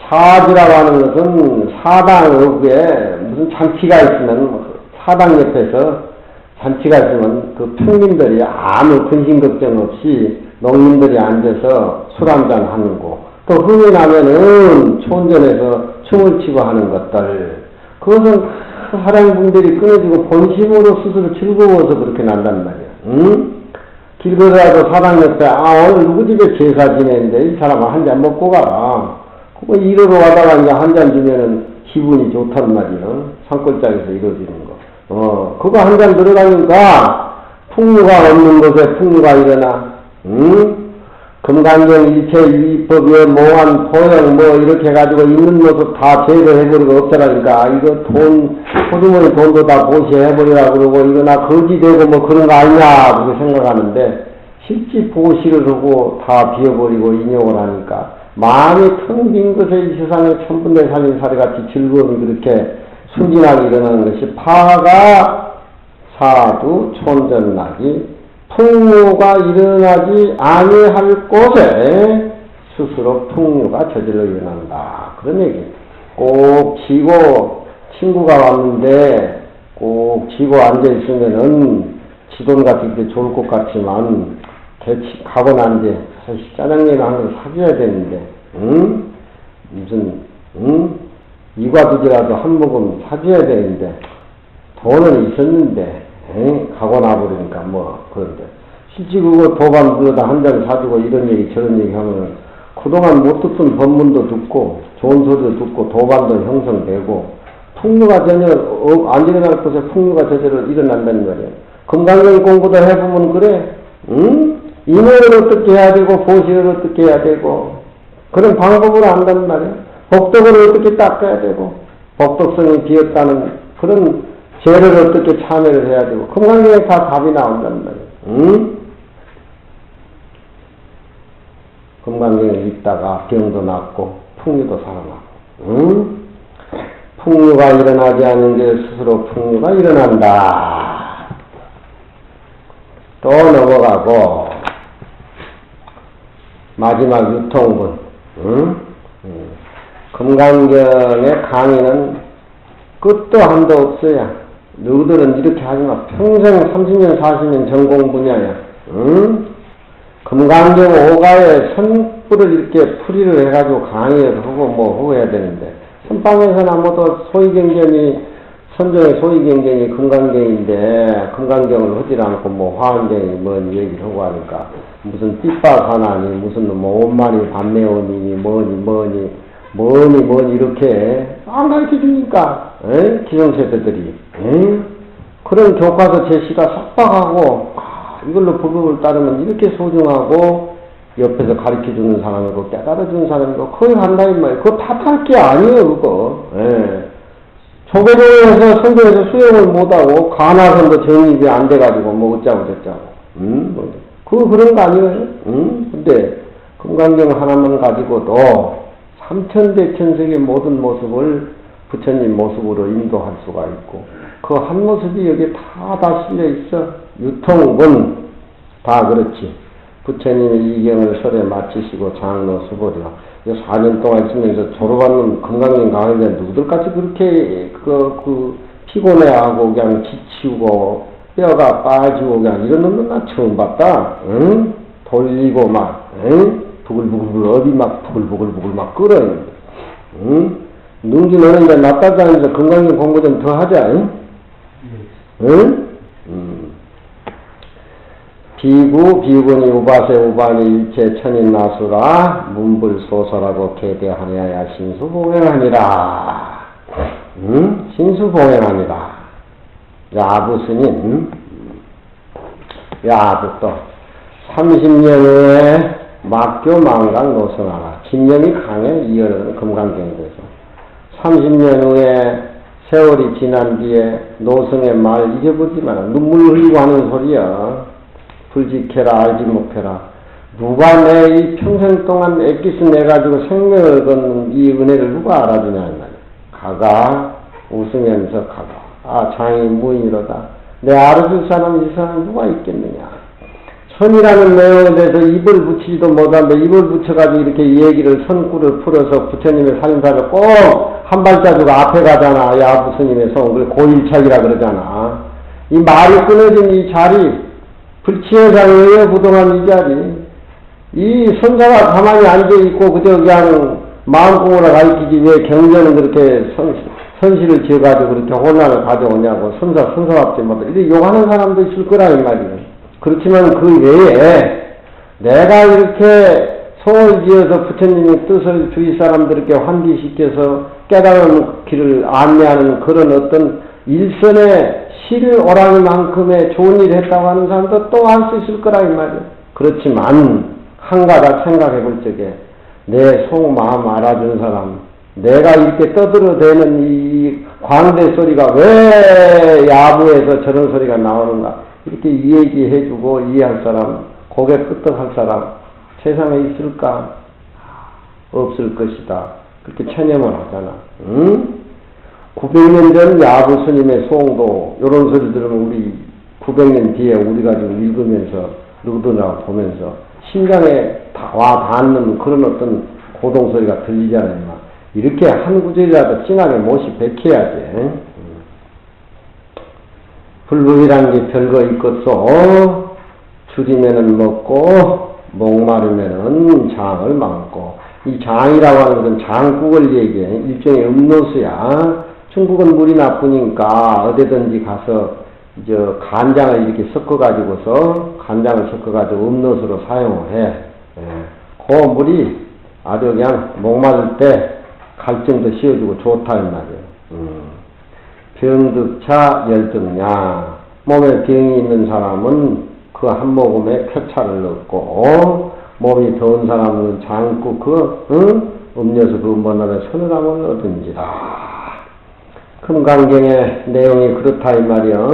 사지라고 하는 것은 사당에 무슨 잔치가 있으면 사당 옆에서 잔치가 있으면 그 평민들이 아무 근심 걱정 없이 농민들이 앉아서 술 한잔 하는 거, 또 흥이 나면은 촌전에서 춤을 추고 하는 것들, 그것은 사랑분들이 끊어지고 본심으로 스스로 즐거워서 그렇게 난단 말이야. 응? 길 걸어가도 사당 옆에 오늘 누구 집에 제사 지내는데 이 사람아 한 잔 먹고 가라. 그거 이러러 가다가 이제 한 잔 주면은 기분이 좋단 말이야. 산골짜기에서 이루어지는 거. 그거 한 잔 들어가니까 풍류가 없는 곳에 풍류가 일어나. 응? 금강경 일체유의법에 몽환 포영 뭐 이렇게 해가지고 있는 모습 다 제거해버리고 없애라니까 이거 호주머니 돈도 다 보시해버리라 그러고 이거 나 거지되고 뭐 그런 거 아니냐 그렇게 생각하는데 실제 보시를 하고 다 비워버리고 인용을 하니까 마음이 텅 빈 것에 이 세상에 천분의 살인 사례같이 즐거움이 그렇게 순진하게 일어나는 것이 파가 사두 촌전나기 풍류가 일어나지 아니할 곳에 스스로 풍류가 저절로 일어난다. 그런 얘기. 꼭 지고 친구가 왔는데 꼭 지고 앉아있으면은 지돈 같은 게 좋을 것 같지만 가고 난 뒤에 짜장면 한 번 사줘야 되는데 응? 무슨 응? 이과두지라도 한 모금 사줘야 되는데 돈은 있었는데 가고 나버리니까 뭐 그런데 실제 그거 도반 불러다 한 잔 사주고 이런 얘기 저런 얘기 하면은 그동안 못 듣던 법문도 듣고 좋은 소리도 듣고 도반도 형성되고 풍류가 전혀 안 일어날 곳에 풍류가 제대로 일어난다는 말이에요. 금강경 공부도 해보면 그래. 응? 인연을 어떻게 해야 되고 보시를 어떻게 해야 되고 그런 방법을 안단 말이에요. 복덕을 어떻게 닦아야 되고 복덕성이 비었다는 그런 죄를 어떻게 참여를 해야 되고 금강경에 다 답이 나온단 말이에요. 응? 금강경에 있다가 병도 낫고 풍류도 살아나고 응? 풍류가 일어나지 않는 게 스스로 풍류가 일어난다. 또 넘어가고 마지막 유통분 응? 금강경의 강의는 끝도 한도 없어야 너희들은 이렇게 하지마. 평생 30년 40년 전공 분야야. 응? 금강경 5가에 선불을 이렇게 풀이를 해가지고 강의를 하고 뭐 하고 해야 되는데 선방에서는 아무도 소위경전이 선종의 소위경전이 금강경인데 금강경을 하지 않고 뭐 화엄경이 뭔 얘기를 하고 하니까 무슨 삐빠 하나니 무슨 뭐 온만이 반매원이니 뭐니 이렇게 안 가르쳐 주니까 기성세대들이 그런 교과서 제시가 삭박하고 이걸로 법을 따르면 이렇게 소중하고 옆에서 가르쳐 주는 사람이고 깨달아 주는 사람이고 그걸 한다 이 말이에요. 그거 탓할 게 아니에요 그거. 조계종에서 선교에서 수용을 못하고 간화선도 정립이 안 돼가지고 뭐 어쩌고 저쩌고 그거 그런 거 아니에요. 근데 금강경 하나만 가지고도 삼천대천sek의 모든 모습을 부처님 모습으로 인도할 수가 있고 그 한 모습이 여기에 다 실려 있어. 유통은 다 그렇지. 부처님이 이경을 설에 마치시고 장로 수보리가 4년 동안 있으면서 졸업하는 금강경 강의자 누구들까지 그렇게 피곤해하고 그냥 지치고 뼈가 빠지고 그냥 이런 놈은 나 처음 봤다. 응? 돌리고 막 부글부글 어디 막 부글부글 막 끓어요. 응? 눈기 너는 이제 낫다 다니면서 금강경 공부 좀 더 하자. 응? 비구니 우바세 일체 천인 나수라 문불소설하고 개대하여야 신수봉행하니라. 신수봉행하니라. 야부스님 야부또 30년 후에 막교 망강 노성하라. 진념이 강해 이어는 금강경에 대해서 30년 후에 세월이 지난 뒤에 노성의 말 잊어보지 마라. 눈물 흘리고 하는 소리야. 불지켜라 알지 못해라. 누가 내 이 평생 동안 애기스 내가지고 생명을 걷는 이 은혜를 누가 알아주냐 이 말이야. 가가 웃으면서 가가 아 장이 무인이로다. 내 알아줄 사람 이 사람 누가 있겠느냐. 선이라는 내용에 대해서 입을 붙이지도 못하는데 입을 붙여가지고 이렇게 얘기를 선구를 풀어서 부처님의 살림사를 꼭 한 발자국 앞에 가잖아. 야 부처님의 성 그래 고일착이라 그러잖아. 이 말이 끊어진 이 자리 불치해상의 부동한 이 자리 이 선사가 가만히 앉아있고 그저 그냥 마음공으로 가르치지 왜 경전은 그렇게 선시를 지어가지고 그렇게 혼란을 가져오냐고 선사답지 못해 이렇게 욕하는 사람도 있을 거라 이 말이에요. 그렇지만 그 외에 내가 이렇게 성을 지어서 부처님의 뜻을 주위 사람들에게 환기시켜서 깨달은 길을 안내하는 그런 어떤 일선의 실오라니만큼의 좋은 일을 했다고 하는 사람도 또 할 수 있을 거라 이 말이에요. 그렇지만 한 가닥 생각해 볼 적에 내 속마음 알아준 사람 내가 이렇게 떠들어대는 이 광대 소리가 왜 야부에서 저런 소리가 나오는가 이렇게 얘기해주고 이해할 사람 고개 끄덕할 사람 세상에 있을까? 없을 것이다. 그렇게 체념을 하잖아. 응? 900년 전 야부 스님의 소홍도 이런 소리 들으면 우리 900년 뒤에 우리가 좀 읽으면서 누구나 보면서 심장에 와 닿는 그런 어떤 고동소리가 들리잖아요. 이렇게 한 구절이라도 찡하게 못이 베껴야지. 불법이란 게 별거 있겠소. 줄이면은 먹고 목마르면은 장을 먹고 이 장이라고 하는 것은 장국을 얘기해. 일종의 음료수야. 중국은 물이 나쁘니까 어디든지 가서 간장을 이렇게 섞어가지고서 간장을 섞어가지고 음료수로 사용을 해. 그 물이 아주 그냥 목마를 때 갈증도 씌워주고 좋다 이 말이에요. 병득차 열득냐. 몸에 병이 있는 사람은 그 한 모금에 표차를 넣고 몸이 더운 사람은 장국 음료수 그 먼날에 서늘함을 얻은지라. 금강경의 내용이 그렇다 이 말이야.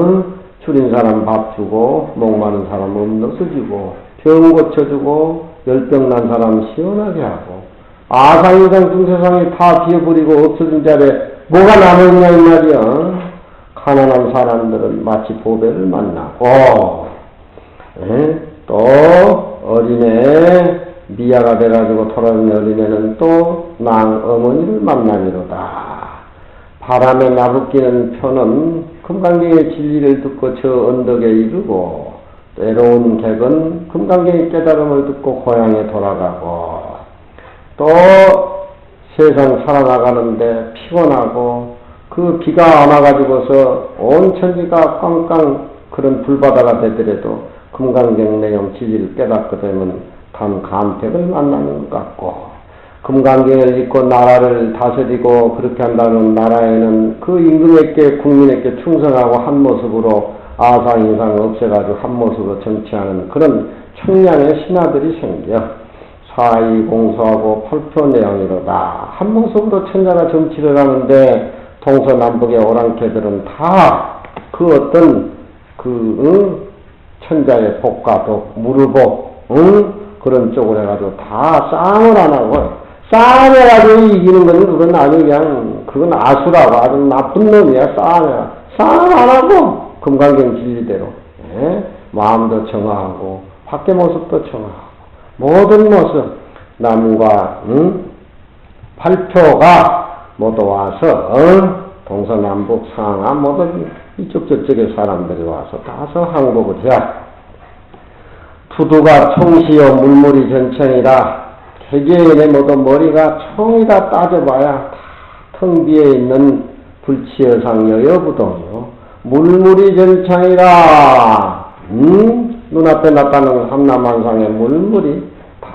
줄인 사람 밥 주고 목마른 사람 음료수 주고 병 고쳐주고 열병 난 사람 시원하게 하고 아상이상 중세상이 다 비어버리고 없어진 자리에 뭐가 남아있냐 이 말이야. 가난한 사람들은 마치 보배를 만나고 또 어린애 미아가 돼가지고 돌아오는 어린애는 또 어머니를 만나미로다. 바람에 나부끼는 표는 금강경의 진리를 듣고 저 언덕에 이르고 때로운 객은 금강경의 깨달음을 듣고 고향에 돌아가고 또 세상 살아나가는데 피곤하고 그 비가 안 와가지고서 온 천지가 꽝꽝 그런 불바다가 되더라도 금강경 내용 진리를 깨닫게 되면 단 감택을 만나는 것 같고 금강경을 읽고 나라를 다스리고 그렇게 한다는 나라에는 그 임금에게 국민에게 충성하고 한 모습으로 아상이상 없애가지고 한 모습으로 정치하는 그런 청량의 신하들이 생겨 사의 공소하고 펄표 내용이로다. 한 모습으로 천자가 정치를 하는데 동서남북의 오랑캐들은 다 그 어떤 천자의 복과 덕, 무르복 그런 쪽으로 해가지고 다 싸움을 안 하고 싸움 해가지고 이기는 건 그건 아주 그냥 그건 아수라고 아주 나쁜 놈이야. 싸움 안 하고 금강경 진리대로 마음도 정화하고 밖의 모습도 정화하고 모든 모습 남과 팔표가 모두 와서 동서남북 상하 모든 이쪽 저쪽의 사람들이 와서 다서 항복을 해야 부두가 총시여 물물이 전천이라 개개인의 모두 머리가 총이다 따져봐야 다 텅 비어있는 불치여상 여여부동이요 물물이 전창이라 눈앞에 나타나는 삼남한상의 물물이 다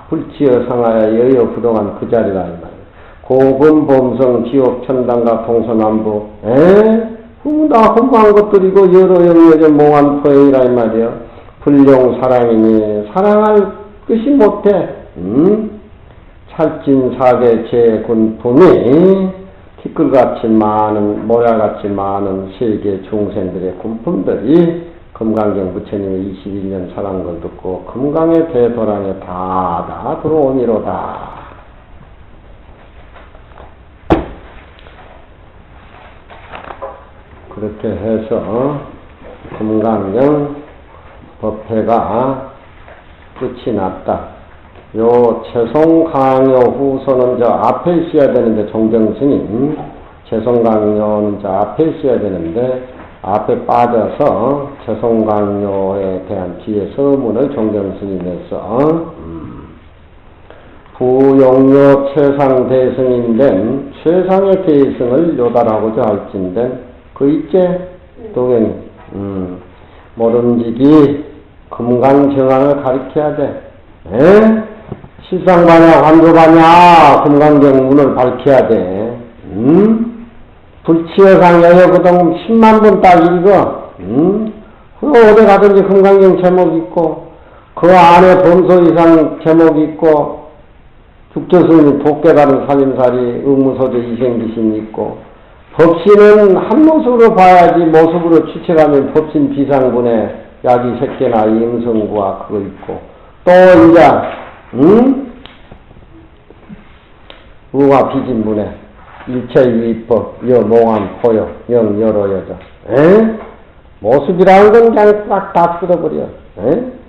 불치여상하여 여여부동한 그 자리라 이 말이에요. 고금 범성 지옥 천당과 동서남북 다 험한 것들이고 여러 영역의 몽한 포행이라 이 말이에요. 불용 사랑이니 사랑할 것이 못해 찰진사계 제군품이 티끌같이 많은 모야같이 많은 세계 중생들의 군품들이 금강경 부처님의 21년 살한 걸 듣고 금강의 대도량에 다 들어오니로다. 그렇게 해서 금강경 법회가 끝이 났다. 요 채송강요 후서는 저 앞에 있어야 되는데 종정스님 채송강요는 저 앞에 있어야 되는데 앞에 빠져서 채송강요에 대한 뒤에 서문을 종정스님에서 부용료 최상대승인 최상의 대승을 요달하고자 할진된 그 있제 동행 모름지기 금강정황을 가리켜야 돼. 에? 실상바냐 환조바냐 금강경 문을 밝혀야 돼. 불치여상 여여구동 10만분 딱 읽어. 어디 가든지 금강경 제목 있고 그 안에 범소 이상 제목 있고 죽조스님 복개가는 살림살이 의무소조 이생기심 있고 법신은 한 모습으로 봐야지 모습으로 추측하면 법신 비상분에 야기 색계나 임성구와 그거 있고 또 이제 의화 비진분에 일체유의법 여몽한 포여 영여러 여자 모습이라는 건 그냥 딱 다 쓸어버려.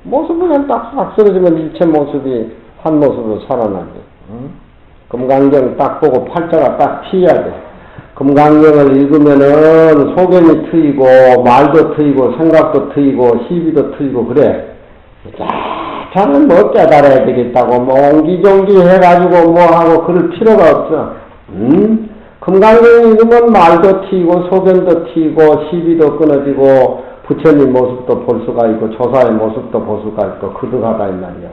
모습을 그냥 딱 쓸어주면 일체 모습이 한 모습으로 살아나게. 금강경 딱 보고 팔자가 딱 피해야 돼. 금강경을 읽으면은 소견이 트이고 말도 트이고 생각도 트이고 시비도 트이고 그래. 자는 뭐 깨달아야 되겠다고 뭐 옹기종기 해가지고 뭐 하고 그럴 필요가 없어. 금강경 읽으면 말도 트이고 소견도 트이고 시비도 끊어지고 부처님 모습도 볼 수가 있고 조사의 모습도 볼 수가 있고 그득하다 이 말이야.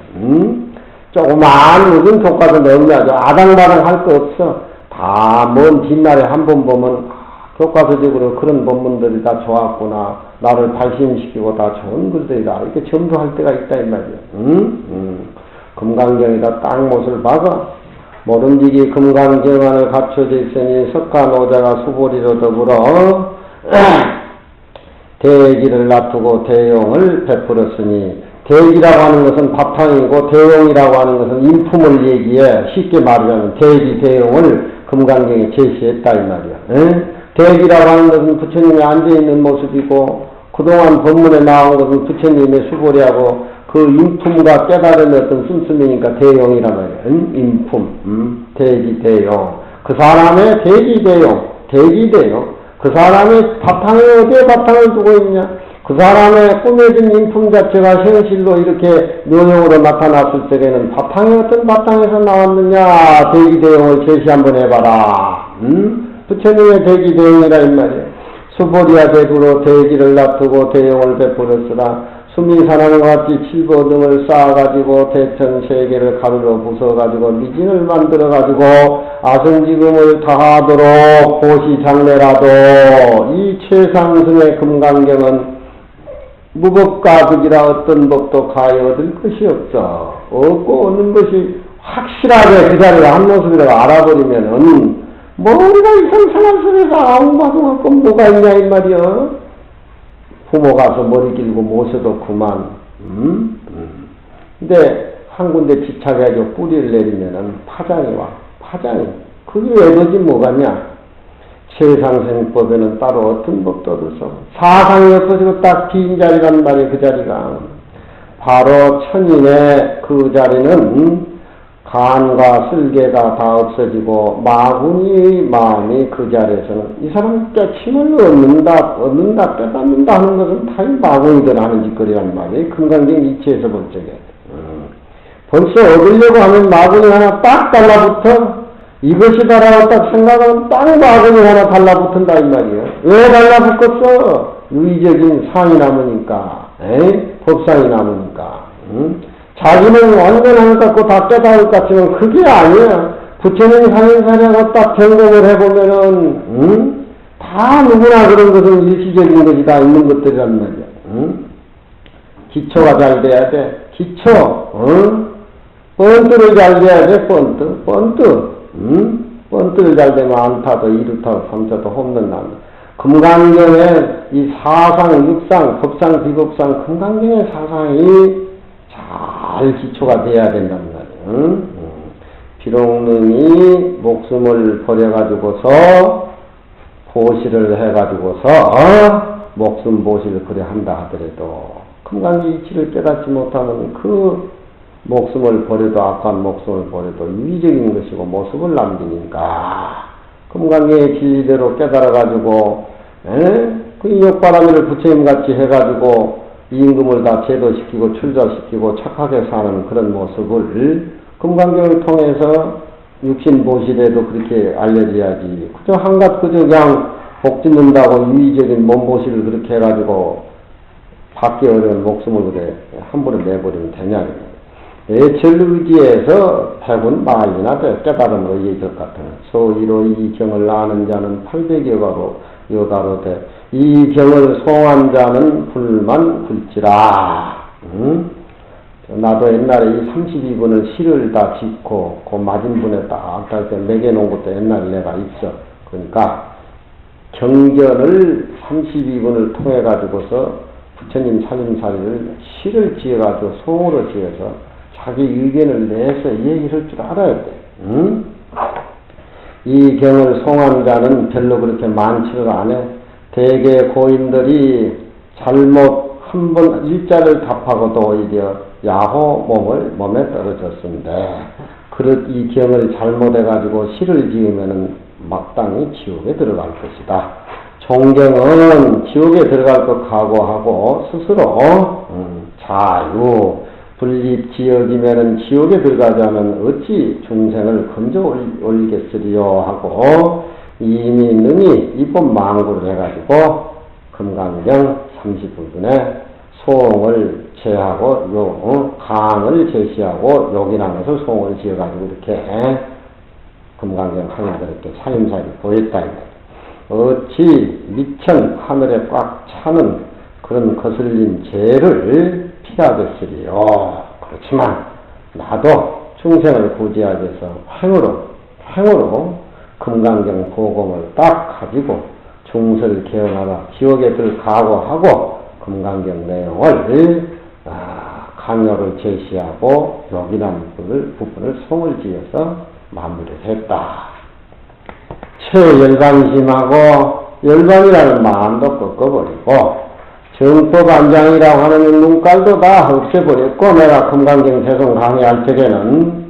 조그만 무슨 교과서 넣으면 아당바당 할 거 없어. 다 먼 뒷날에 한 번 보면 교과서적으로 그런 본문들이 다 좋았구나. 나를 발심시키고 다 좋은 글들이다. 이렇게 점도할 때가 있다 이 말이야. 금강경에다 딱 못을 박아. 모름지기 금강경안을 갖춰져 있으니 석가노자가 수보리로 더불어 대기를 놔두고 대용을 베풀었으니 대기라고 하는 것은 바탕이고 대용이라고 하는 것은 인품을 얘기해. 쉽게 말하자면 대기, 대용을 금강경에 제시했다 이 말이야. 대기라고 하는 것은 부처님이 앉아있는 모습이고 그동안 본문에 나온 것은 부처님의 수보리하고 그 인품과 깨달음의 어떤 씀씀이니까 대용이란 말이야. 인품, 대기, 대용. 그 사람의 대기, 대용, 대기, 대용. 그 사람의 바탕에 어디에 바탕을 두고 있냐? 그 사람의 꾸며진 인품 자체가 현실로 이렇게 묘형으로 나타났을 때에는 바탕이 어떤 바탕에서 나왔느냐? 대기, 대용을 제시 한번 해봐라. 부처님의 대기, 대용이라 이 말이야. 수보리와 대구로 대기를 놔두고 대용을 베풀었으나 수민산하는 것 같이 칠보 등을 쌓아가지고 대천 세계를 가루로 부숴가지고 미진을 만들어가지고 아성지금을 다하도록 보시장래라도 이 최상승의 금강경은 무법가득이라 어떤 법도 가히 얻을 것이 없어. 없고 얻는 것이 확실하게 그 자리를 한 모습이라고 알아버리면은 뭐 우리가 이상상한 소리에서 아웅바둥할 건 뭐가 있냐 이 말이야. 부모 가서 머리 길고 모셔도 그만. 근데 한 군데 집착해가지고 뿌리를 내리면은 파장이 와. 파장이. 그게 왜 그러지 뭐가냐. 최상생법에는 따로 어떤 법도 없어. 사상이 없어지고 딱 빈 자리란 말이야 그 자리가. 바로 천인의 그 자리는 간과 쓸개가 다 없어지고 마구니 마음이 그 자리에서는 이 사람 깨침을 얻는다 깨닫는다 하는 것은 다 마구니들 하는 짓거리란 말이에요. 금강경 이치에서 볼 적에 벌써 얻으려고 하는 마구니 하나 딱 달라붙어. 이것이다라고 딱 생각하면 딱 마구니 하나 달라붙은다 이 말이에요. 왜 달라붙겠어? 유의적인 상이 남으니까 법상이 남으니까. 자기는 완전한 것 같고 다 깨달을 것 같지만 그게 아니야. 부처님이 상인사냐고 딱 점검을 해보면은, 다 누구나 그런 것은 일시적인 것이 다 있는 것들이란 말이야. 기초가 잘 돼야 돼. 기초, 번트를 잘 돼야 돼, 번트. 번트를 잘 되면 안타도, 이루타도, 삼타도 홈런 난다. 그 금강경의 이 사상, 육상, 법상, 비법상 금강경의 사상이 잘 기초가 돼야 된단 말이에요. 비록능이 목숨을 버려가지고서 보시를 해가지고서 목숨 보시를 그래 한다 하더라도 금강경 이치를 깨닫지 못하면 그 목숨을 버려도 악한 목숨을 버려도 유의적인 것이고 모습을 남기니까 금강경의 진리대로 깨달아가지고 그 욕바라미를 부처님같이 해가지고 임금을 다 제도시키고 출자시키고 착하게 사는 그런 모습을 금강경을 통해서 육신보실에도 그렇게 알려져야지. 그저 한갓 그저 그냥 복 짓는다고 유의적인 몸보실을 그렇게 해가지고 받기 어려운 목숨을 그래 함부로 내버리면 되냐. 애철의지에서 백운 만리나 깨달음으로 이길 것 같은 소이로 이 경을 아는 자는 800여가로 요다로되 이 경을 송한 자는 불만 굴지라. 나도 옛날에 이 32분을 시를 다 짓고 그 맞은분에 딱 때 매겨놓은 것도 옛날에 내가 있어. 그러니까 경전을 32분을 통해 가지고서 부처님 살림살이를 시를 지어가지고 송으로 지어서 자기 의견을 내서 얘기할 줄 알아야 돼. 이 경을 송한 자는 별로 그렇게 많지를 않아. 대개 고인들이 잘못 한 번 일자를 답하고도 오히려 야호 몸에 떨어졌는데 그릇 이 경을 잘못해가지고 시를 지으면은 마땅히 지옥에 들어갈 것이다. 종경은 지옥에 들어갈 것 각오하고 스스로 자유 분립지역이면은 지옥에 들어가자면 어찌 중생을 건져 올리겠으리요 하고 이미 능히 이법 망구를 해가지고 금강경 30부분에 소홍을 제하고 강을 제시하고 욕이라는 것을 소홍을 지어가지고 이렇게 금강경 하나가 이렇게 살림살이 보였다. 어찌 미천 하늘에 꽉 차는 그런 거슬린 죄를 피하겠으리요. 그렇지만 나도 중생을 구제하기 위해서 횡으로 금강경 보검을 딱 가지고 중세를 개헌하라 지옥에 들 각오하고 금강경 내용을 강요를 제시하고 여기라는 부분을 송을 지어서 마무리를 했다. 최열반심하고 열반이라는 마음도 꺾어버리고 정법안장이라고 하는 눈깔도 다 없애버렸고 내가 금강경 대성 강의할 적에는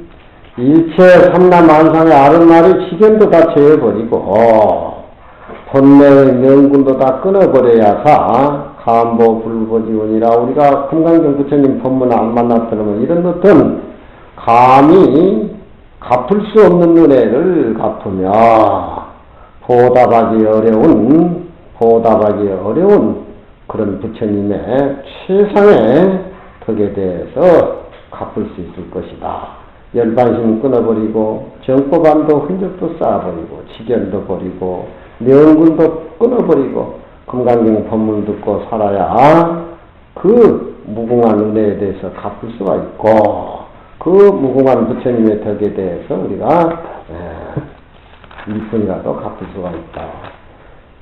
일체 삼라만상의 아른말이 시견도 다 제어버리고 본래의 명군도 다 끊어버려야사 감보 불보지원이라 우리가 금강경 부처님 법문 안 만났더라면 이런 것은 감히 갚을 수 없는 은혜를 갚으며 보답하기 어려운 그런 부처님의 최상의 덕에 대해서 갚을 수 있을 것이다. 열반심 끊어버리고 정법안도 흔적도 쌓아버리고 지견도 버리고 명군도 끊어버리고 금강경 법문 듣고 살아야 그 무궁한 은혜에 대해서 갚을 수가 있고 그 무궁한 부처님의 덕에 대해서 우리가 일분이라도 갚을 수가 있다.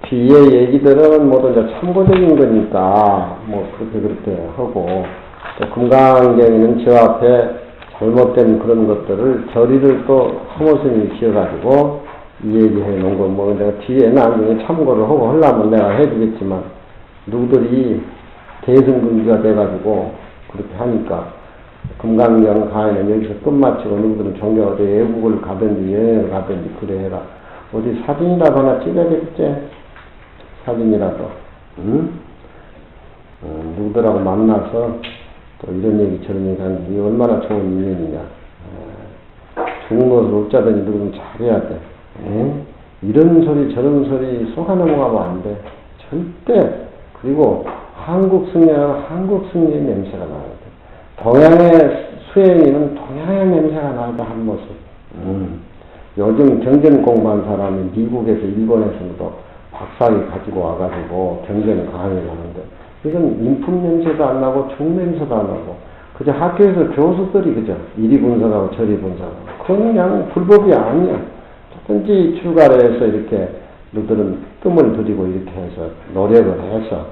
뒤에 얘기들은 모두 이제 참고적인 거니까 뭐 그렇게 하고 또 금강경에는 저 앞에 잘못된 그런 것들을 결의를 또 사모스님이 지어가지고 얘기해 놓은 거 뭐 내가 뒤에 나중에 참고를 하고 하려면 내가 해주겠지만 누구들이 대승분기가 돼가지고 그렇게 하니까 금강경 강의는 여기서 끝마치고 누구들은 종교 어디 외국을 가든지 여행을 가든지 그래 해라. 어디 사진이라도 하나 찍어야 되겠지? 사진이라도. 응? 누구들하고 만나서 또 이런 얘기 저런 얘기 하는 게 얼마나 좋은 인연이냐. 좋은 것을 어쩌든지 누구는 잘해야 돼. 이런 소리 저런 소리 속아 넘어가면 안 돼. 절대. 그리고 한국 승려의 냄새가 나야 돼. 동양의 수행이는 동양의 냄새가 나야 돼. 한 모습. 요즘 경전 공부한 사람이 미국에서 일본에서도 박사를 가지고 와가지고 경전 강의를 하는데 이건 인품 냄새도 안 나고 중 냄새도 안 나고 그저 학교에서 교수들이 그저 이리 분석하고 저리 분석하고 그건 그냥 불법이 아니야. 어떤지 출가를 해서 이렇게 너들은 뜸을 들이고 이렇게 해서 노력을 해서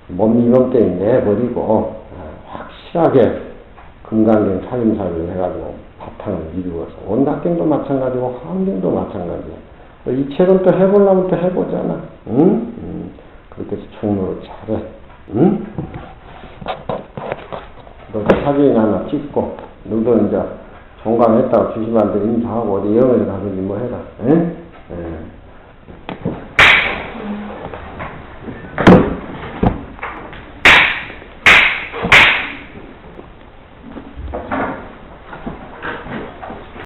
몸 이몸때문에 내버리고 확실하게 금강경 살림살이를 해가지고 바탕을 이루어서 온각경도 마찬가지고 화엄경도 마찬가지야. 이 책은 또 해보려면 또 해보잖아. 응? 그렇게 해서 충무를 잘해. 응? 너 사진 하나 찍고 너도 이제 종강했다고 주시반들 인사하고 어디 영어에 가서 뭐 해라. 응? 응.